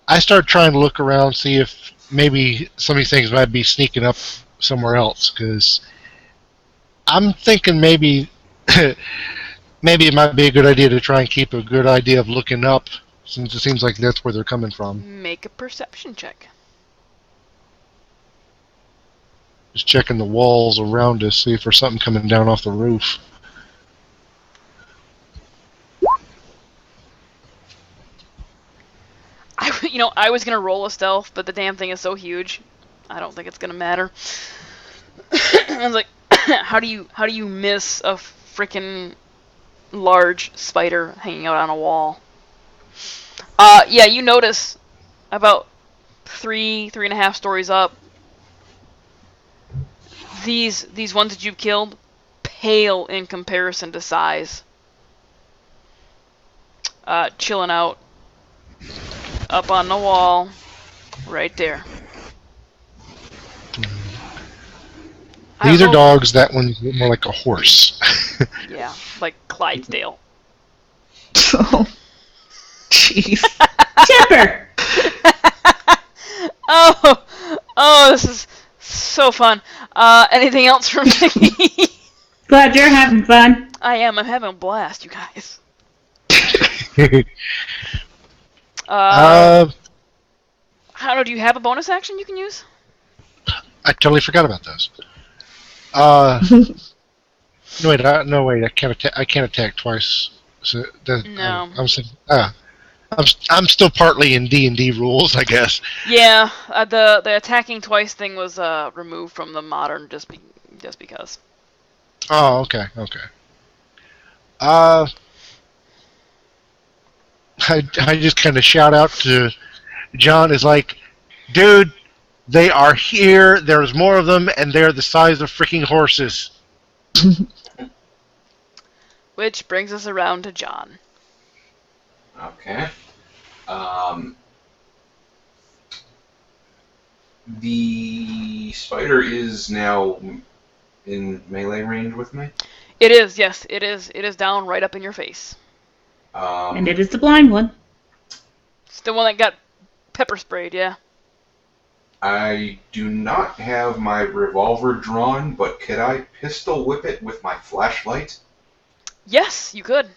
I start trying to look around, see if maybe some of these things might be sneaking up somewhere else, because I'm thinking maybe maybe it might be a good idea to try and keep a good idea of looking up, since it seems like that's where they're coming from. Make a perception check. Just checking the walls around us, see if there's something coming down off the roof. I was gonna roll a stealth, but the damn thing is so huge, I don't think it's gonna matter. I was like, how do you miss a frickin' large spider hanging out on a wall? Yeah, you notice about 3.5 stories up, these ones that you've killed pale in comparison to size. Chilling out up on the wall, right there. These are dogs. That one's more like a horse. Yeah, like Clydesdale. Oh, jeez. Chipper! Oh, this is so fun. Anything else from me? Glad you're having fun. I am. I'm having a blast, you guys. How do you have a bonus action you can use? I totally forgot about those. No, wait. I can't attack. I can't attack twice. So No. I'm saying. I'm still partly in D&D rules, I guess. Yeah, the attacking twice thing was removed from the modern just because. Oh, okay. I just kind of shout out to John. Is like, dude, they are here. There's more of them, and they're the size of freaking horses. Which brings us around to John. Okay. The spider is now in melee range with me. It is, yes, it is. It is down right up in your face. And it is the blind one. It's the one that got pepper sprayed, yeah. I do not have my revolver drawn, but could I pistol whip it with my flashlight? Yes, you could.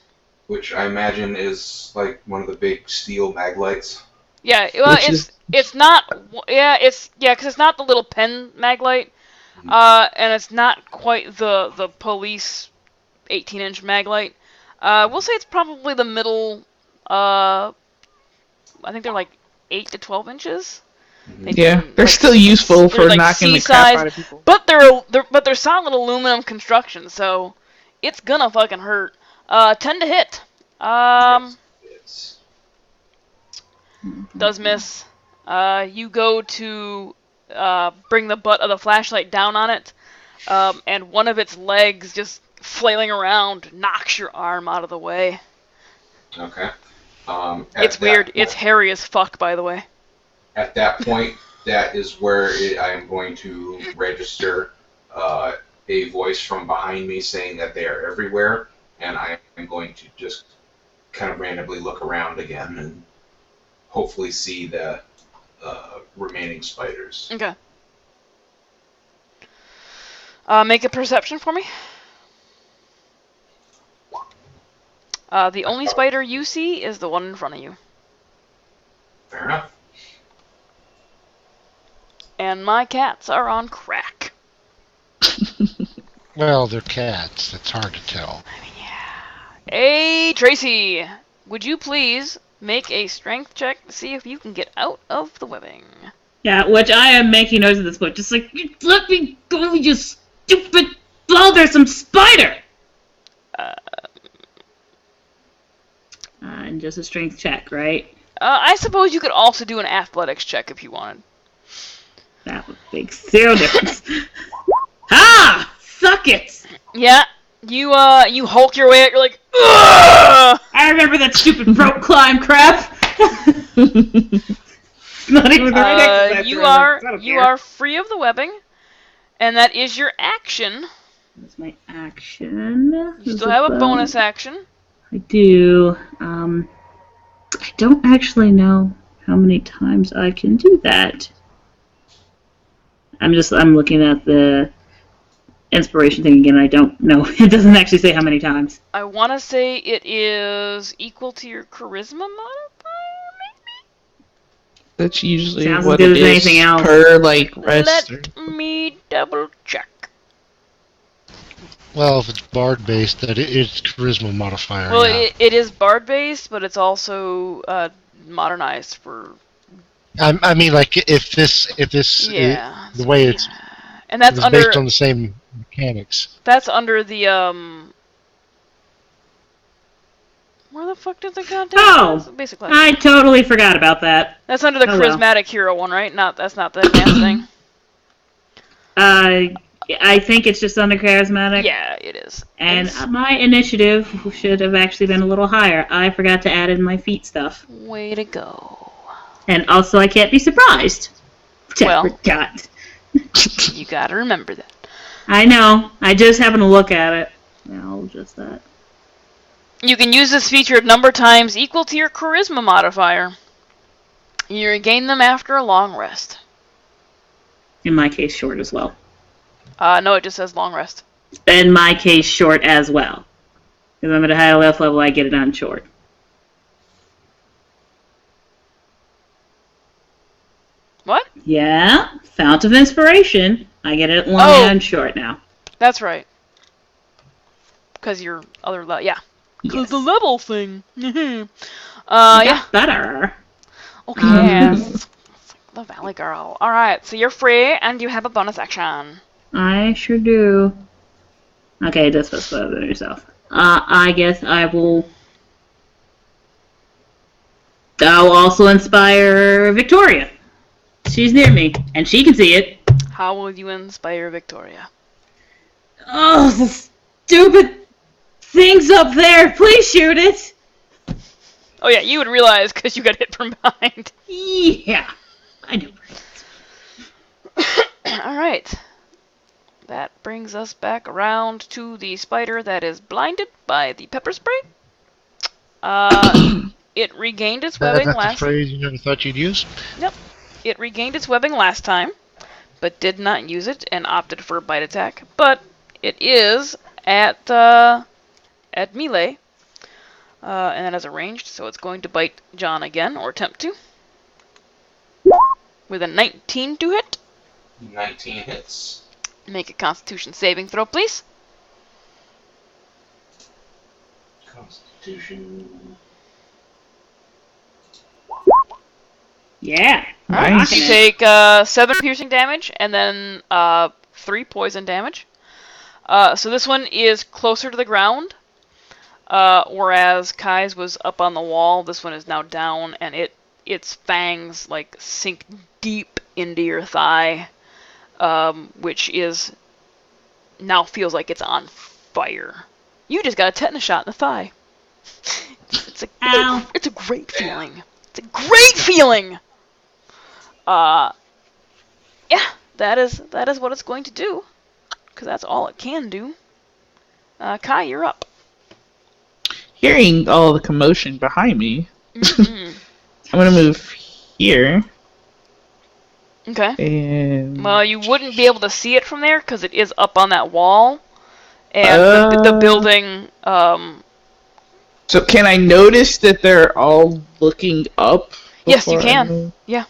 Which I imagine is like one of the big steel mag lights. Yeah, well, Which it's not. Yeah, because it's not the little pen maglite, and it's not quite the police 18-inch maglite. We'll say it's probably the middle. I think they're like 8 to 12 inches. Yeah, they're still useful for like knocking the C-size, crap out of people. But they're solid aluminum construction, so it's gonna fucking hurt. 10 to hit. It's Does miss. You go to bring the butt of the flashlight down on it, and one of its legs just flailing around knocks your arm out of the way. okay. It's weird. It's hairy as fuck, by the way. At that point, that is where I am going to register a voice from behind me saying that they are everywhere, and I am going to just kind of randomly look around again and hopefully see the remaining spiders. Okay. Make a perception for me. The only spider you see is the one in front of you. Fair enough. And my cats are on crack. Well, they're cats. It's hard to tell. Hey, Tracy, would you please make a strength check to see if you can get out of the webbing? Yeah, which I am making noise at this point. Just like, let me go, you stupid... Oh, there's some spider! And just a strength check, right? I suppose you could also do an athletics check if you wanted. That would make zero difference. Ha! Suck it! Yeah, you hulk your way out, you're like, ugh! I remember that stupid rope climb crap. Not even the right exercise. You I don't care. are free of the webbing, and that is your action. That's my action. You still have a bonus action. I do. I don't actually know how many times I can do that. I'm looking at the inspiration thing again. I don't know. It doesn't actually say how many times. I want to say it is equal to your charisma modifier, maybe? That's usually Sounds what as it good as is anything else. per like rest. Let me double check. Well, if it's bard based, that it's charisma modifier. Well, yeah. it is bard based, but it's also modernized for. I mean, like if this Yeah. the way it's And that's it's under based on the same mechanics. that's under the Where the fuck did the goddamn Oh! basic class? I totally forgot about that. That's under the Oh, well. charismatic hero one, right? That's not the advanced thing. I think it's just under charismatic. Yeah, it is. And It's- my initiative should have actually been a little higher. I forgot to add in my feet stuff. Way to go. And also, I can't be surprised. Well. I forgot. You gotta remember that. I know. I just happened to look at it. No, just that. You can use this feature a number of times equal to your charisma modifier. You regain them after a long rest. In my case, short as well. No, it just says long rest. In my case, short as well. Because I'm at a high enough level, I get it on short. What? Yeah, Fount of Inspiration. I get it long Oh. and short now. That's right. Because your other yeah. Because Yes. the level thing. Yeah. Better. Okay, yes. The Valley Girl. Alright, so you're free, and you have a bonus action. I sure do. Okay, just specify yourself. I guess I'll also inspire Victoria. She's near me, and she can see it. How will you inspire Victoria? Oh, the stupid thing's up there. Please shoot it. Oh yeah, you would realize because you got hit from behind. Yeah, I know. Alright. That brings us back around to the spider that is blinded by the pepper spray. It regained its webbing That's a last... phrase you never thought you'd use? Yep. It regained its webbing last time, but did not use it and opted for a bite attack. But it is at melee, and that is a ranged, so it's going to bite John again, or attempt to. With a 19 to hit. 19 hits. Make a Constitution saving throw, please. Constitution. Yeah. Alright, Nice. you take 7 piercing damage and then 3 poison damage. So this one is closer to the ground, whereas Kai's was up on the wall. This one is now down, and its fangs like sink deep into your thigh, which is now feels like it's on fire. You just got a tetanus shot in the thigh. Ow. It's a great feeling. It's a great feeling. Yeah, that is what it's going to do, because that's all it can do. Kai, you're up. Hearing all the commotion behind me, Mhm. I'm gonna move here, Okay. and Well, you wouldn't be able to see it from there because it is up on that wall, and the building. so can I notice that they're all looking up? Yes, you before I can. move? Yeah.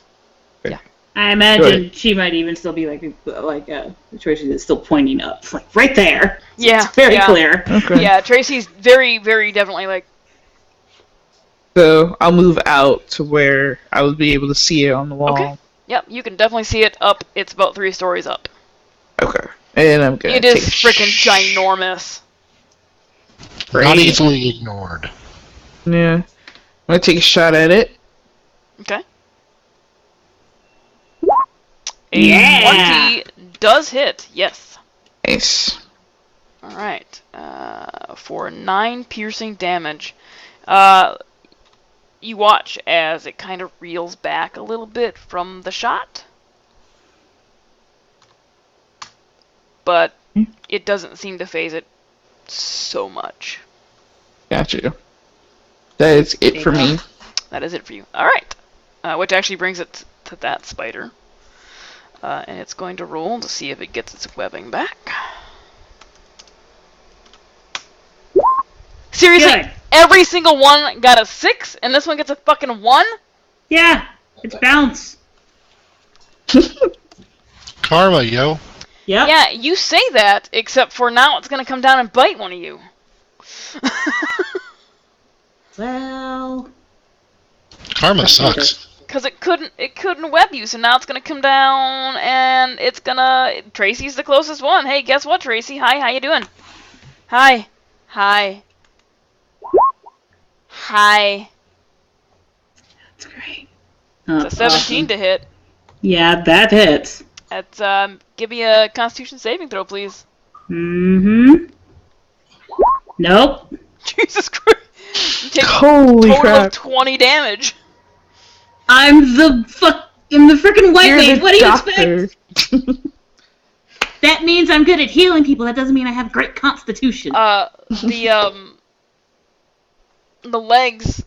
I imagine Good. she might even still be Tracy is still pointing up, like right there. Yeah. It's very yeah. clear. Okay. Yeah, Tracy's very, very definitely like. So I'll move out to where I would be able to see it on the wall. Okay. Yep, you can definitely see it up. It's about 3 stories up. Okay. And I'm gonna It is take a freaking ginormous. Not Great. easily ignored. Yeah. I'm gonna take a shot at it. Okay. A Yeah. 20 does hit. Yes. Nice. All right. For 9 piercing damage. You watch as it kind of reels back a little bit from the shot. But it doesn't seem to phase it so much. Gotcha. That is it for me. That is it for you. Alright. Which actually brings it to that spider. And it's going to roll to see if it gets its webbing back. Seriously, Good. every single one got a 6, and this one gets a fucking 1? Yeah, it's bounce. Karma, yo. Yep. Yeah, you say that, except for now it's gonna come down and bite one of you. Well, Karma sucks. Cause it couldn't web you, so now it's gonna come down and it's gonna. Tracy's the closest one. Hey, guess what, Tracy? Hi, how you doing? Hi, hi, hi. that's great. It's a 17 to hit. Yeah, that hits. That's give me a Constitution saving throw, please. Mm-hmm. Nope. Jesus Christ! You take a Holy total crap. of 20 damage. I'm the freaking white You're mage. the What do you doctor. expect? That means I'm good at healing people. That doesn't mean I have great constitution. The legs,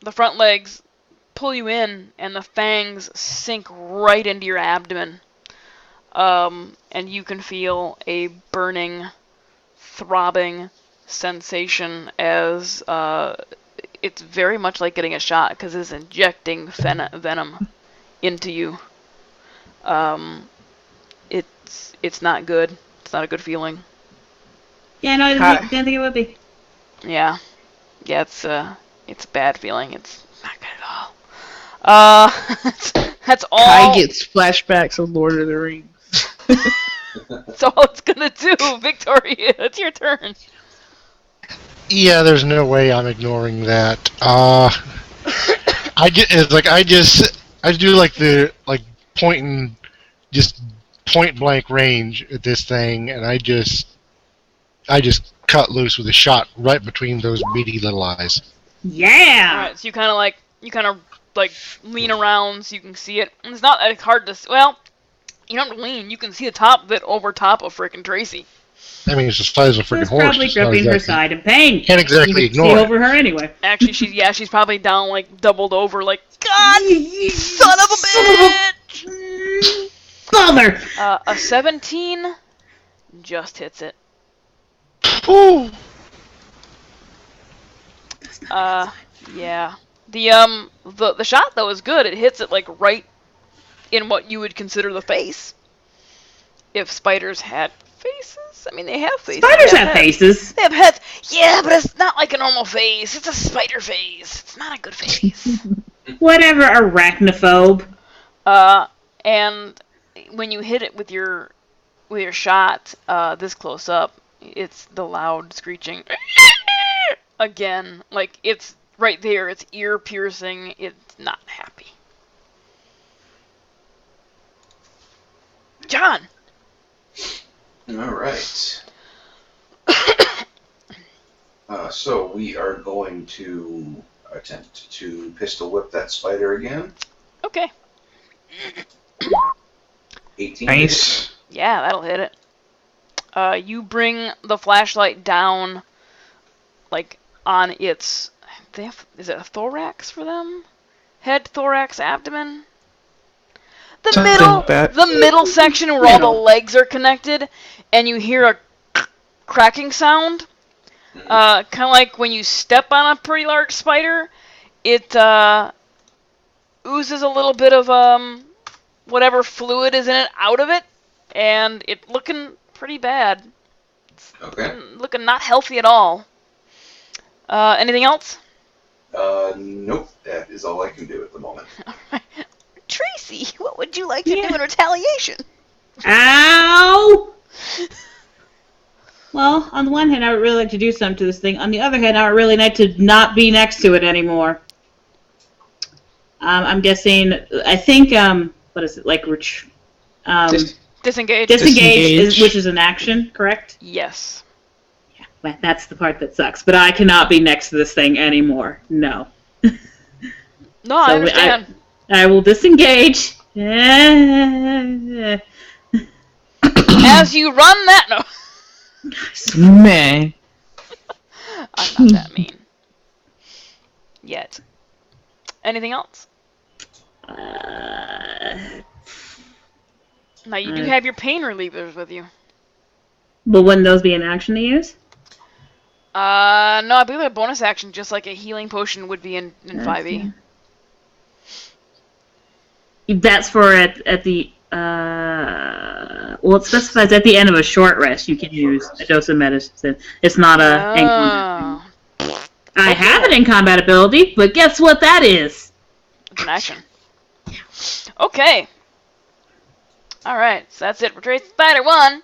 the front legs, pull you in, and the fangs sink right into your abdomen. And you can feel a burning, throbbing sensation as it's very much like getting a shot because it's injecting venom into you. It's not good. It's not a good feeling. Yeah, no, I Hi. didn't think it would be. Yeah, it's a bad feeling. It's That's all. Kai gets flashbacks of Lord of the Rings. That's all it's gonna do. Victoria, it's your turn. Yeah, there's no way I'm ignoring that. I do like the pointing, just point blank range at this thing, and I just cut loose with a shot right between those beady little eyes. Yeah. Alright, so you kind of lean around so you can see it. And it's not hard to. Well, you don't have to lean. You can see the top of it over top of frickin' Tracy. I mean, it's the size of a freaking Who's horse. probably It's not gripping her exactly- side in pain. Can't exactly You can ignore see it. over her anyway. Actually, she's probably down doubled over God, son of a bitch! Father. A 17 just hits it. Ooh. Yeah. The shot though is good. It hits it right in what you would consider the face. If spiders had faces, I mean they have faces. Spiders They have heads. faces. They have heads. Yeah, but it's not like a normal face. It's a spider face. It's not a good face. Whatever, arachnophobe. And when you hit it with your shot, this close up, it's the loud screeching again. It's right there. It's ear piercing. It's not happy. John. All right. So we are going to attempt to pistol whip that spider again. Okay. 18. Nice. Yeah, that'll hit it. You bring the flashlight down, on its. Is it a thorax for them? Head, thorax, abdomen. The middle section where all the legs are connected, and you hear a cracking sound. Kind of like when you step on a pretty large spider. It oozes a little bit of whatever fluid is in it out of it, and it's looking pretty bad. Okay. Looking not healthy at all. Anything else? Nope. That is all I can do at the moment. Tracy, what would you like to do in retaliation? Ow! Well, on the one hand, I would really like to do something to this thing. On the other hand, I would really like to not be next to it anymore. I'm guessing. I think. What is it like? Disengage. Disengage, which is an action, correct? Yes. Yeah, well, that's the part that sucks. But I cannot be next to this thing anymore. No. No, I understand. I will disengage. As you run that. No. Man. I'm not that mean. Yet. Anything else? Now, you do have your pain relievers with you. But wouldn't those be an action to use? No, I believe a bonus action, just like a healing potion would be in 5e. That's for at the well, it specifies at the end of a short rest you can use a dose of medicine. It's not a in combat. I have an in combat ability, but guess what that is? It's an action. Okay. Alright, so that's it for Trace Spider 1.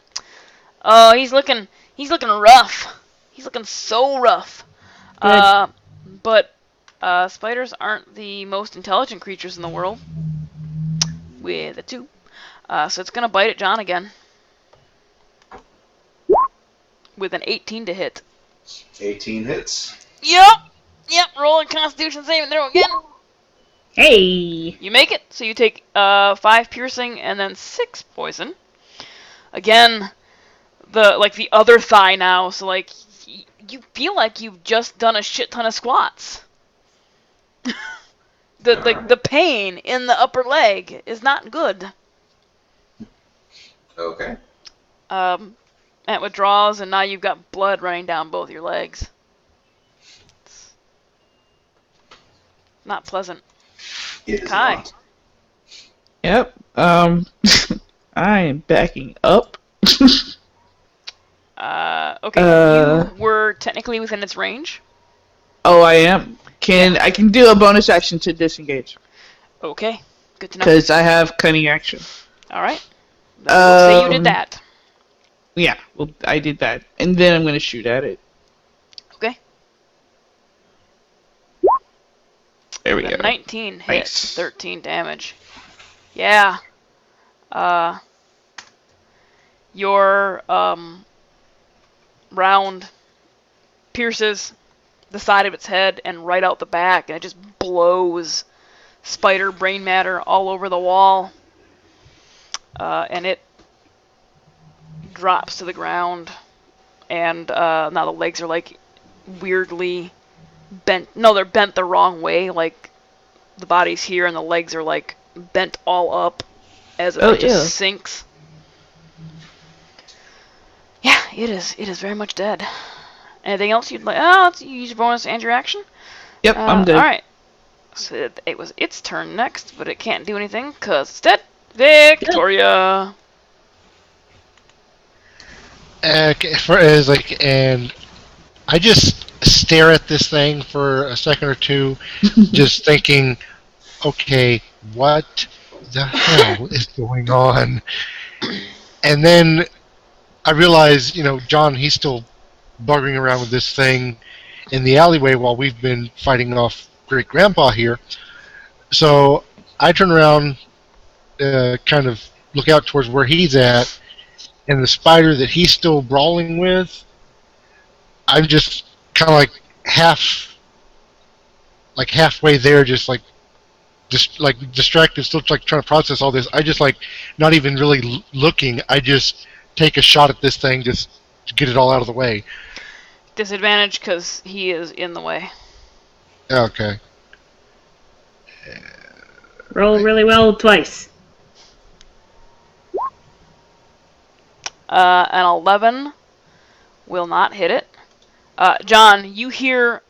Oh, he's looking rough. He's looking so rough. But spiders aren't the most intelligent creatures in the world. With a 2. So it's gonna bite at John again. With an 18 to hit. 18 hits. Yep, roll a Constitution saving throw again. Hey! You make it, so you take 5 piercing and then 6 poison. Again, the other thigh now, so you feel like you've just done a shit ton of squats. The pain in the upper leg is not good. Okay. It withdraws, and now you've got blood running down both your legs. It's not pleasant. It is Kai. not. Yep. I am backing up. Okay. You were technically within its range. Oh, I am. I can do a bonus action to disengage. Okay, good to know. Because I have cunning action. All right. Then we'll say you did Um, that. Yeah, well, I did that. And then I'm going to shoot at it. Okay. There we The go. 19 hits, Nice. 13 damage. Yeah. Your round pierces the side of its head and right out the back, and it just blows spider brain matter all over the wall. And it drops to the ground, and now the legs are like weirdly bent. No, they're bent the wrong way. Like the body's here, and the legs are like bent all up as it just sinks. Yeah, it is very much dead. Anything else you'd like? Oh, let's use your bonus and your action. Yep, I'm good. All right. So it was its turn next, but it can't do anything because it's dead. Victoria. And I just stare at this thing for a second or two, just thinking, okay, what the hell is going on? And then I realize, John, he's still buggering around with this thing in the alleyway while we've been fighting off Great Grandpa here. So I turn around, kind of look out towards where he's at, and the spider that he's still brawling with, I'm just kind of halfway there, just distracted, still trying to process all this. I just not even really looking. I just take a shot at this thing just to get it all out of the way. Disadvantage because he is in the way. Okay. Roll really well twice. An 11 will not hit it. John, you hear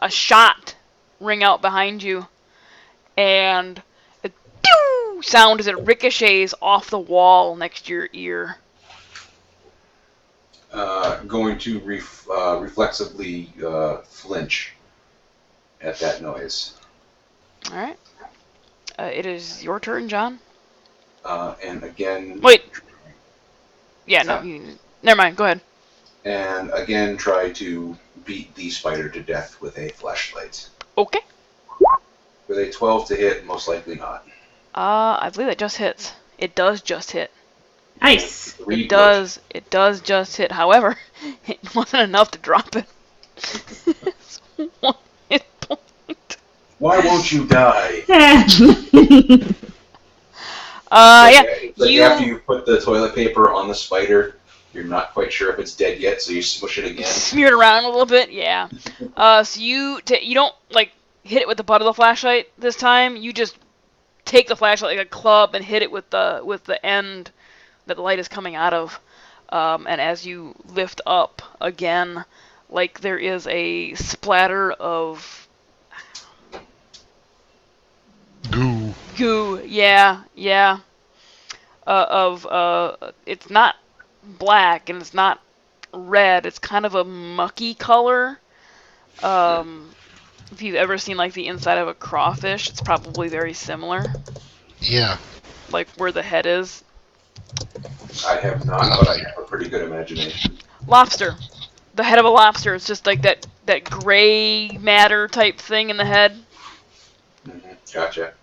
a shot ring out behind you, and a doo sound as it ricochets off the wall next to your ear. Going to reflexively flinch at that noise. All right. It is your turn, John. And again... Wait. Yeah, no. Never mind. Go ahead. And again, try to beat the spider to death with a flashlight. Okay. With a 12 to hit, most likely not. I believe that just hits. It does just hit. Nice. It does just hit. However, it wasn't enough to drop it. It's 1 hit point. Why won't you die? Yeah. After you put the toilet paper on the spider, you're not quite sure if it's dead yet, so you smush it again. Smear it around a little bit, yeah. So you don't hit it with the butt of the flashlight this time. You just take the flashlight like a club and hit it with the end that the light is coming out of. And as you lift up again, there is a splatter of goo, yeah. It's not black and it's not red. It's kind of a mucky color. If you've ever seen the inside of a crawfish, it's probably very similar. Yeah. Like where the head is. I have not, but I have a pretty good imagination. Lobster. The head of a lobster. It's just that gray matter type thing in the head. Mm-hmm. Gotcha.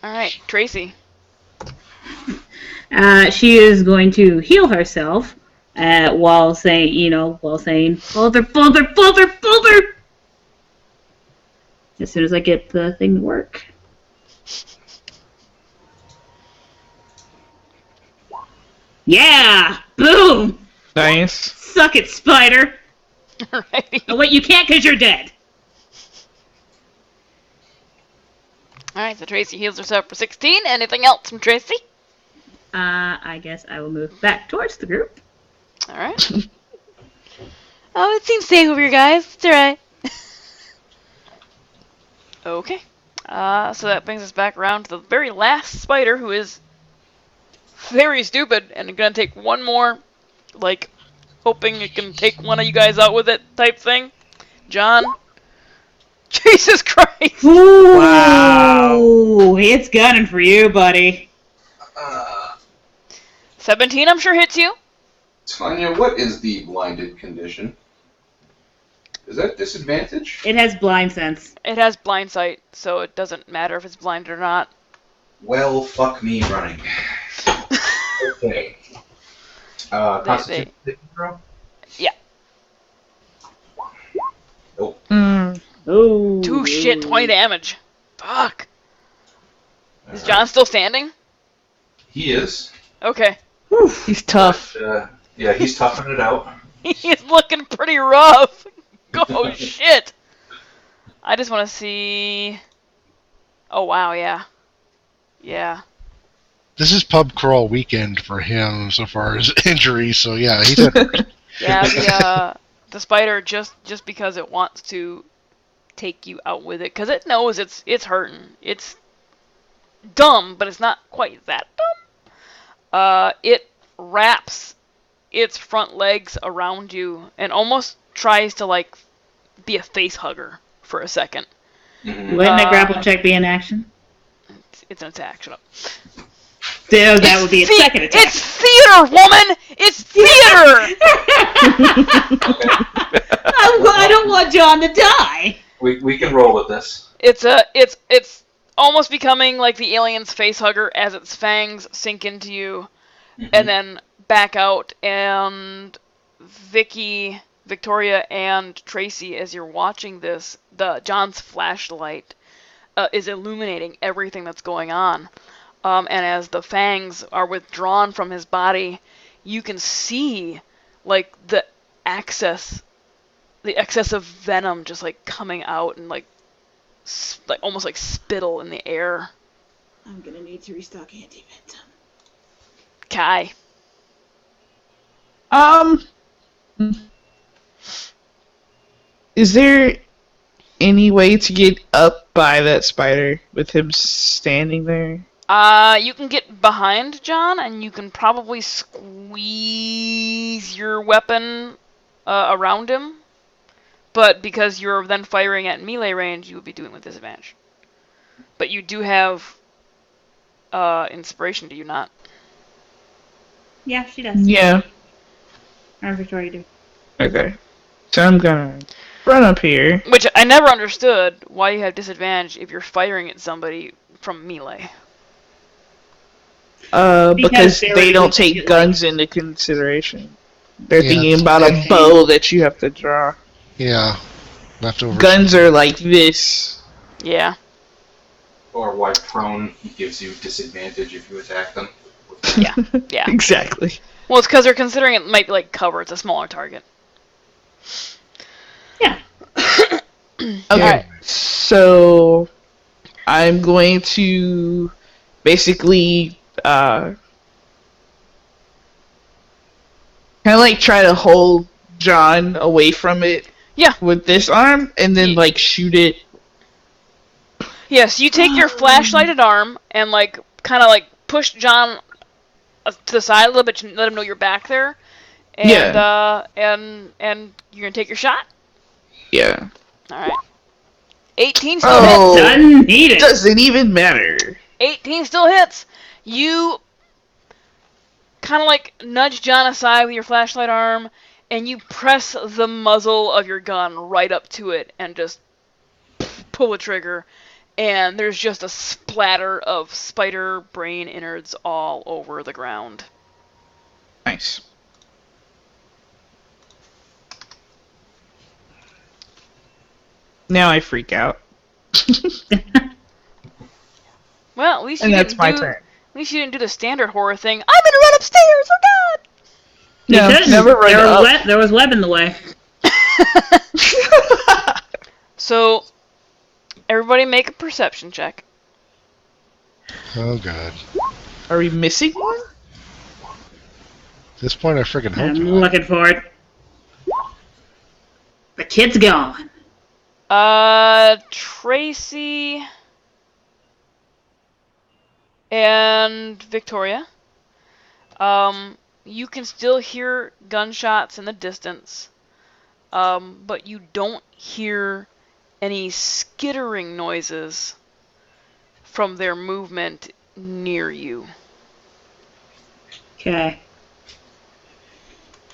All right, Tracy. She is going to heal herself while saying, Boulder. As soon as I get the thing to work. Yeah! Boom! Nice. Suck it, spider! Alrighty. Oh, wait, you can't because you're dead. Alright, so Tracy heals herself for 16. Anything else from Tracy? I guess I will move back towards the group. Alright. Oh, it seems safe over here, guys. It's alright. Okay. So that brings us back around to the very last spider, who is very stupid and gonna take one more, hoping it can take one of you guys out with it type thing. John, Jesus Christ! Ooh, Wow. it's gunning for you, buddy. 17, I'm sure hits you. Tanya, what is the blinded condition? Is that disadvantage? It has blind sense. It has blind sight, so it doesn't matter if it's blinded or not. Well, fuck me running. Okay. Constitution saving throw? Yeah. Nope. Oh. 2 shit, 20 damage. Fuck. Is John still standing? He is. Okay. He's tough. Yeah, he's toughing it out. He's looking pretty rough. Oh shit. I just want to see. Oh wow, yeah. Yeah. This is pub crawl weekend for him so far as injuries. So yeah, he's had Yeah, the spider just because it wants to take you out with it, because it knows it's hurting. It's dumb, but it's not quite that dumb. It wraps its front legs around you and almost tries to like be a face hugger for a second. Mhm. Wouldn't a grapple check be in action? It's an attack. Shut up. That would be a second attack. It's theater, woman. It's theater. I don't want John to die. We can roll with this. It's almost becoming like the alien's face hugger as its fangs sink into you, and then back out. And Victoria, and Tracy, as you're watching this, John's flashlight is illuminating everything that's going on. And as the fangs are withdrawn from his body, you can see like the excess of venom just like coming out and like almost like spittle in the air. I'm gonna need to restock anti-venom. Kai. Is there any way to get up by that spider with him standing there? You can get behind John, and you can probably squeeze your weapon around him. But because you're then firing at melee range, you would be doing it with disadvantage. But you do have inspiration, do you not? Yeah, she does. Yeah. Or Victoria do. Okay. So I'm gonna run up here. Which I never understood why you have disadvantage if you're firing at somebody from melee. Because they they were don't using take it guns into consideration. They're Yeah, thinking it's about a okay. bow that you have to draw. yeah leftover. Guns are like this. Yeah. Or while prone, he gives you disadvantage if you attack them. Yeah. Yeah. Exactly. Well, it's because they're considering it might be like cover. It's a smaller target. Yeah. Okay. Alright. So I'm going to basically kind of like try to hold John away from it. Yeah. With this arm, and then like shoot it. Yes, you take your flashlighted arm and like kind of like push John to the side a little bit, let him know you're back there, and and you're gonna take your shot. Yeah. All right. 18 still Oh. hits. Doesn't need it. Doesn't even matter. 18 still hits. You kind of like nudge John aside with your flashlight arm, and you press the muzzle of your gun right up to it and just pull the trigger. And there's just a splatter of spider brain innards all over the ground. Nice. Now I freak out. Well, at least And you that's didn't my do. turn. At least you didn't do the standard horror thing. I'm gonna run upstairs. Oh God! No, You couldn't. never run up. There was web in the way. So, everybody make a perception check. Oh god. Are we missing one? At this point, I freaking hope I'm not. looking for it. The kid's gone. Tracy and Victoria. You can still hear gunshots in the distance, but you don't hear any skittering noises from their movement near you. Okay.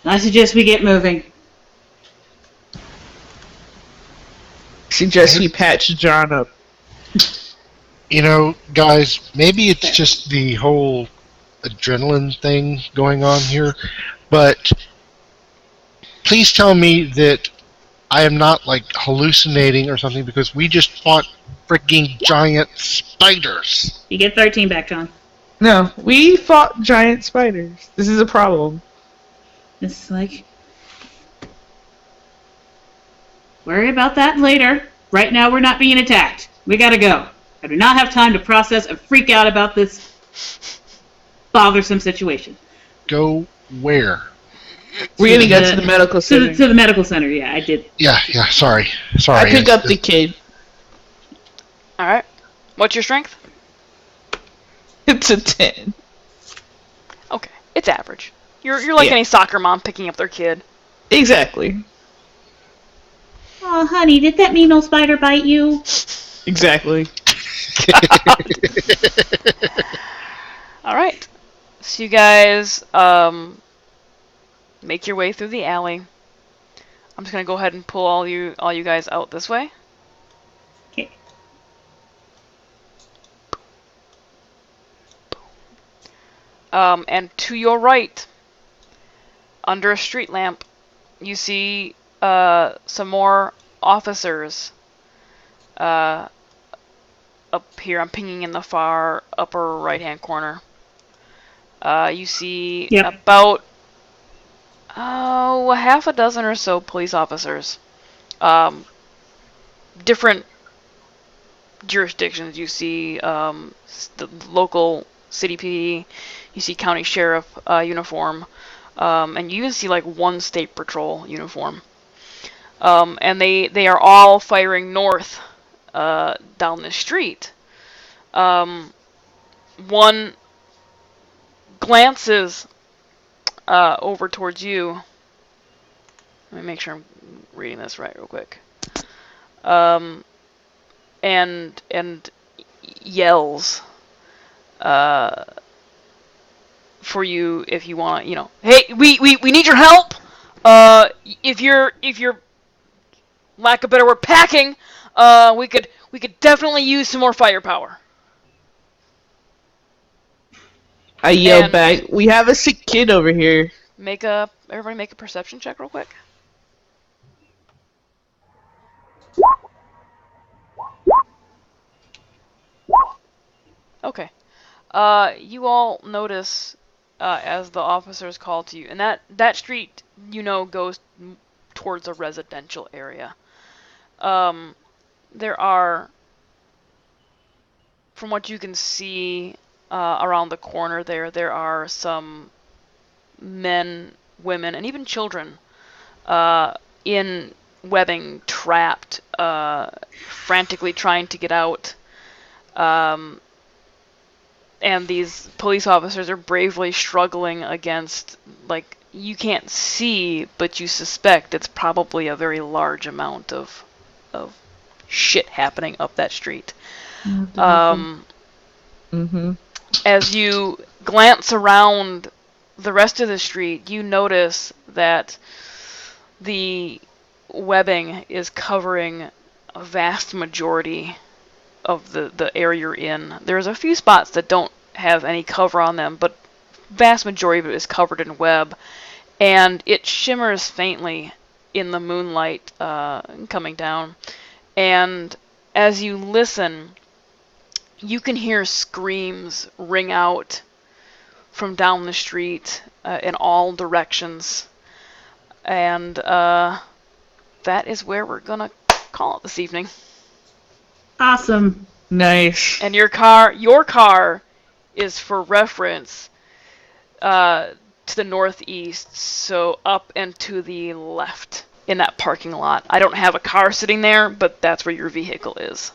I suggest we get moving. Suggest we patch John up. You know, guys, maybe it's just the whole adrenaline thing going on here, but please tell me that I am not, like, hallucinating or something, because we just fought freaking giant spiders. You get 13 back, John. No, we fought giant spiders. This is a problem. It's like... Worry about that later. Right now we're not being attacked. We gotta go. I do not have time to process and freak out about this bothersome situation. Go where? We're gonna go to the medical center. To the medical center, yeah, I did. Yeah, sorry. I pick up the kid. Alright. What's your strength? It's a 10. Okay. It's average. You're like any soccer mom picking up their kid. Exactly. Oh, honey, did that mean old spider bite you? Exactly. Alright. So you guys make your way through the alley. I'm just gonna go ahead and pull all you guys out this way. Okay. And to your right, under a street lamp, you see some more officers up here. I'm pinging in the far upper right-hand corner. You see about a half a dozen or so police officers. Different jurisdictions. You see the local city PD. You see county sheriff uniform. And you even see like one state patrol uniform. And they are all firing north down the street. One glances over towards you. Let me make sure I'm reading this right real quick. And yells for you if you want to, hey, we need your help. If you're lack of better word, packing, we could definitely use some more firepower. I yell back, we have a sick kid over here. Everybody make a perception check real quick. Okay. You all notice as the officers call to you, and that street goes towards a residential area. There are, from what you can see around the corner there are some men, women, and even children in webbing, trapped, frantically trying to get out. And these police officers are bravely struggling against, like, you can't see, but you suspect it's probably a very large amount of shit happening up that street. As you glance around the rest of the street, you notice that the webbing is covering a vast majority of the area you're in. There's a few spots that don't have any cover on them, but vast majority of it is covered in web, and it shimmers faintly in the moonlight coming down. And as you listen, you can hear screams ring out from down the street in all directions. And that is where we're gonna call it this evening. Awesome. Nice. And your car is, for reference, to the northeast, so up and to the left in that parking lot. I don't have a car sitting there, but that's where your vehicle is.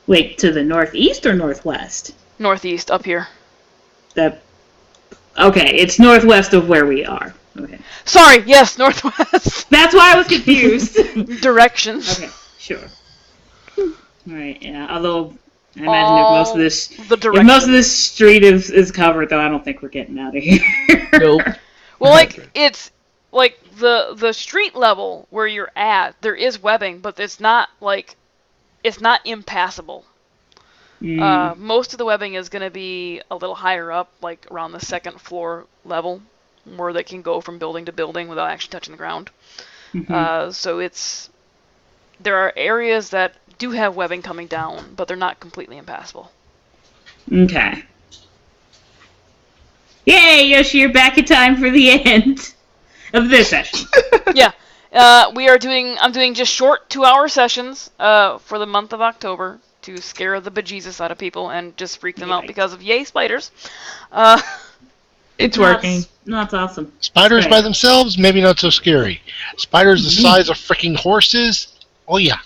Wait, to the northeast or northwest? Northeast, up here. Okay, it's northwest of where we are. Okay. Sorry, yes, northwest. That's why I was confused. Directions. Okay, sure. Right, yeah. Although I imagine if most of this the if direction. most of this street is covered, though, I don't think we're getting out of here. Nope. Well, like it's like the street level where you're at, there is webbing, but it's not impassable. Most of the webbing is going to be a little higher up, like around the second floor level, where they can go from building to building without actually touching the ground. So there are areas that do have webbing coming down, but they're not completely impassable. Okay. Yay, Yoshi, you're back in time for the end of this session. Yeah. I'm doing just short 2-hour sessions for the month of October to scare the bejesus out of people and just freak them out because of yay spiders. It's working. That's awesome. Spiders Right. by themselves, maybe not so scary. Spiders the size of freaking horses, oh yeah.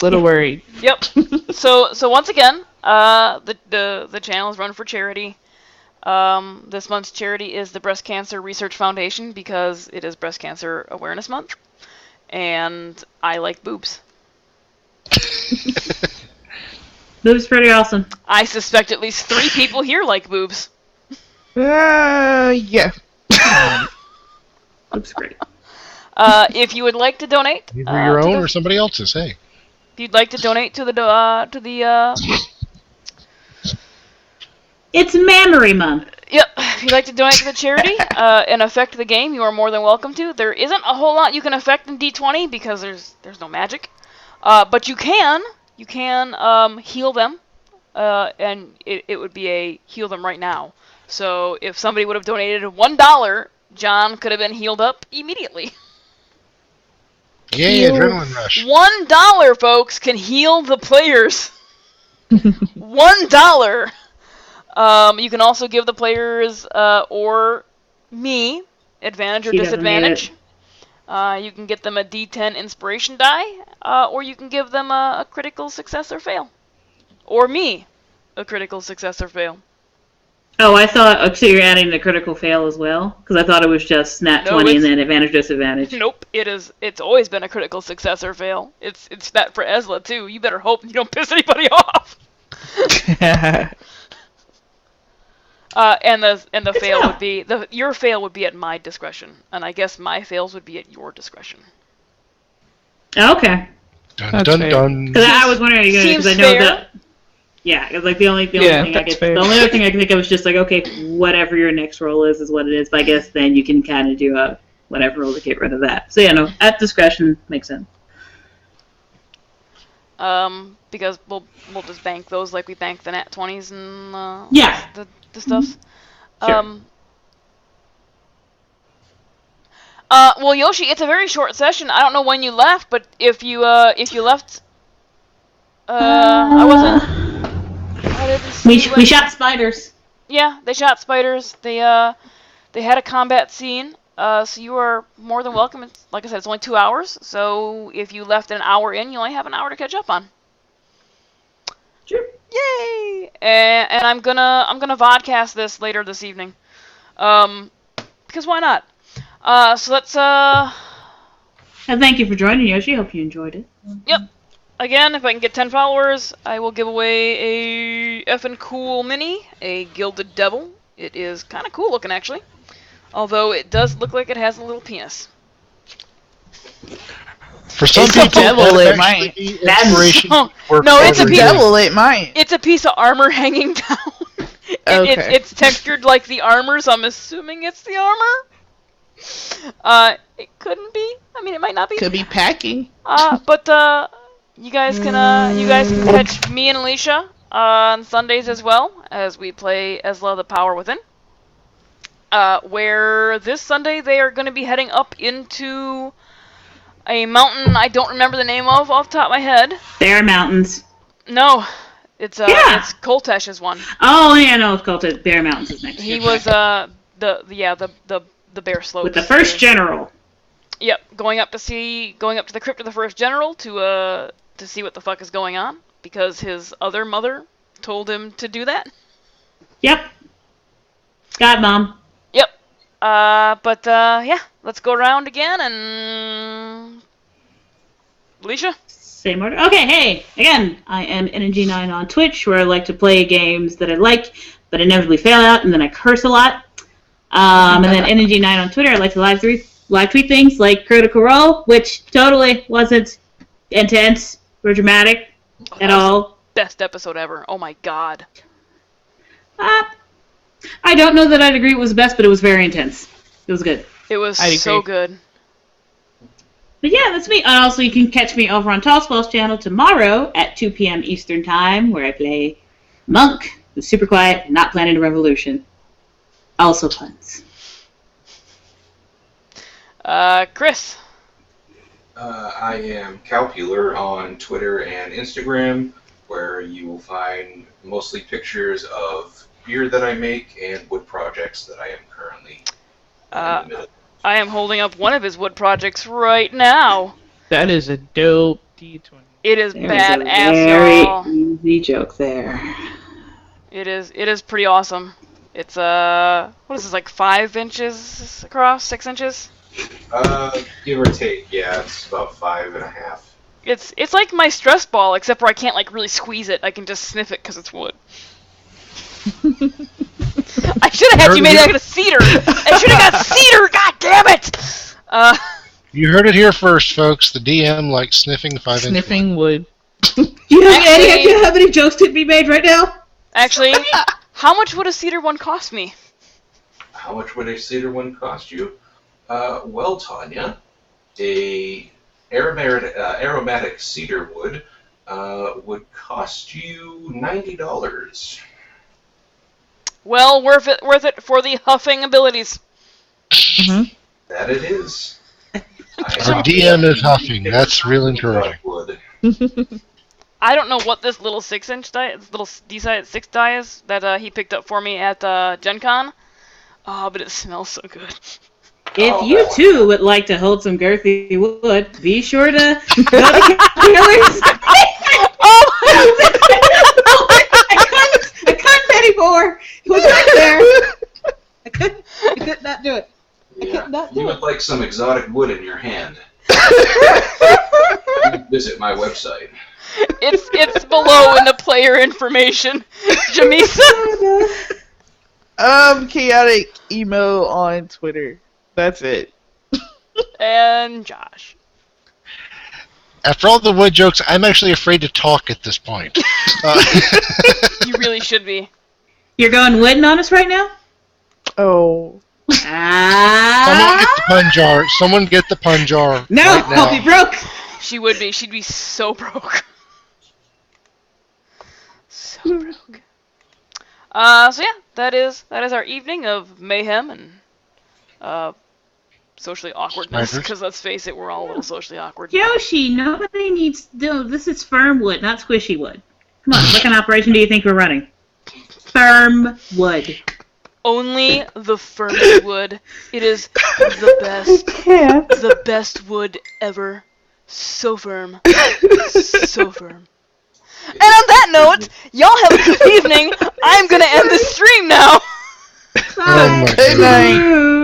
Little worried. Yep. So once again, the channel is run for charity. This month's charity is the Breast Cancer Research Foundation because it is Breast Cancer Awareness Month, and I like boobs. Boobs pretty awesome. I suspect at least 3 people here like boobs. Yeah. Boobs great. If you would like to donate, Either your to own the- or somebody else's, hey. if you'd like to donate to the It's Memory Month. Yep, if you'd like to donate to the charity and affect the game, you are more than welcome to. There isn't a whole lot you can affect in D20 because there's no magic, but you can heal them, and it would be a heal them right now. So if somebody would have donated $1, John could have been healed up immediately. Yay, adrenaline rush. $1, folks, can heal the players. $1. You can also give the players or me advantage or She doesn't need disadvantage. You can get them a D10 inspiration die, or you can give them a critical success or fail. Or me a critical success or fail. Oh, I thought. So you're adding the critical fail as well? Because I thought it was just nat No, 20 and it's- then advantage disadvantage. Nope, it's always been a critical success or fail. It's that for Ezla too. You better hope you don't piss anybody off. And the fail would be your fail would be at my discretion, and I guess my fails would be at your discretion. Okay. Dun That's dun fair. dun. Because I was wondering, because Seems I know fair. that. Yeah, it's like the only Yeah, thing I that's could, fair. the only other thing I can think of is just like, okay, whatever your next roll is what it is. But I guess then you can kind of do a whatever roll to get rid of that. So yeah, no, at discretion makes sense. Because we'll just bank those like we bank the nat 20s and Yeah. the stuff. Sure. Well, Yoshi, it's a very short session. I don't know when you left, but if you left, I wasn't. I didn't see when- We shot spiders. Yeah, they shot spiders. They had a combat scene. So you are more than welcome. It's, like I said, it's only 2 hours. So if you left an hour in, you only have an hour to catch up on. Sure. Yay! And I'm gonna vodcast this later this evening. Because why not? So let's And thank you for joining, Yoshi. Hope you enjoyed it. Yep. Again, if I can get 10 followers, I will give away a effing cool mini, a gilded devil. It is kind of cool looking, actually. Although it does look like it has a little penis. For some It's a people, devil, that it would might. actually be inspiration Oh, to work no, it's a harder. piece- Devil, it might. It's a piece of armor hanging down. Okay. It's textured like the armor, so I'm assuming it's the armor. It couldn't be. I mean, it might not be. Could be packing. But you guys can catch me and Alicia on Sundays as well as we play Ezla the Power Within. Where this Sunday they are going to be heading up into a mountain I don't remember the name of off the top of my head. Bear Mountains. No, it's Yeah. it's Koltesh's one. Oh yeah, no, it's called Bear Mountains is next. He year. was the bear slopes with the first general. Yep, going up to the crypt of the first general to see what the fuck is going on because his other mother told him to do that. Yep. God, Mom. Yep. Yeah, let's go around again and Alicia. Same order. Okay, hey, again, I am NG9 on Twitch, where I like to play games that I like, but inevitably fail at, and then I curse a lot. And then NG9 on Twitter, I like to live tweet things like Critical Role, which totally wasn't intense or dramatic at all. Best episode ever. Oh my god. I don't know that I'd agree it was the best, but it was very intense. It was good. It was I'd so agree. good. But yeah, that's me. And also, you can catch me over on Tossball's channel tomorrow at 2 p.m. Eastern Time, where I play Monk, who's super quiet, not planning a revolution. Also puns. Chris. I am Calpular on Twitter and Instagram, where you will find mostly pictures of beer that I make and wood projects that I am currently in the middle. I am holding up one of his wood projects right now. That is a dope D20. It is There was a badass, very y'all. easy joke there. It is pretty awesome. It's what is this, like 5 inches across, 6 inches? Give or take, yeah, it's about 5.5. It's like my stress ball, except where I can't like really squeeze it. I can just sniff it because it's wood. I should have had you made it out of cedar. I should have got cedar. God damn it! You heard it here first, folks. The DM likes sniffing 5-inch. Sniffing wood. You have any Actually- idea how many jokes could be made right now? Actually, how much would a cedar one cost me? How much would a cedar one cost you? Well, Tanya, a aromatic cedar wood would cost you $90. Well, worth it for the huffing abilities. Mm-hmm. That it is. Our DM is huffing. That's real encouraging. Wood. I don't know what this little 6-inch die, this little D-side 6 die is that he picked up for me at Gen Con. Oh, but it smells so good. If you too would like to hold some girthy wood, be sure to go to Killers. Oh! I couldn't anymore. It was right there. I could not do it. Yeah. not do You it. would like some exotic wood in your hand. Visit my website. It's below in the player information. Jamisa. Chaotic emo on Twitter. That's it. And Josh. After all the wood jokes, I'm actually afraid to talk at this point. You really should be. You're going wooden on us right now? Oh. Someone get the pun jar. Someone get the pun jar. No, right now. I'll be broke. She would be. She'd be so broke. So broke. So yeah, that is our evening of mayhem and socially awkwardness. Snipers. Because let's face it, we're all a little socially awkward. Yoshi, nobody needs. No, this is firm wood, not squishy wood. Come on, what kind of operation do you think we're running? Firm wood. Only the firmest wood. It is the best. Yeah. The best wood ever. So firm. So firm. And on that note, y'all have a good evening. I'm gonna end the stream now. Oh my Good night. goodness.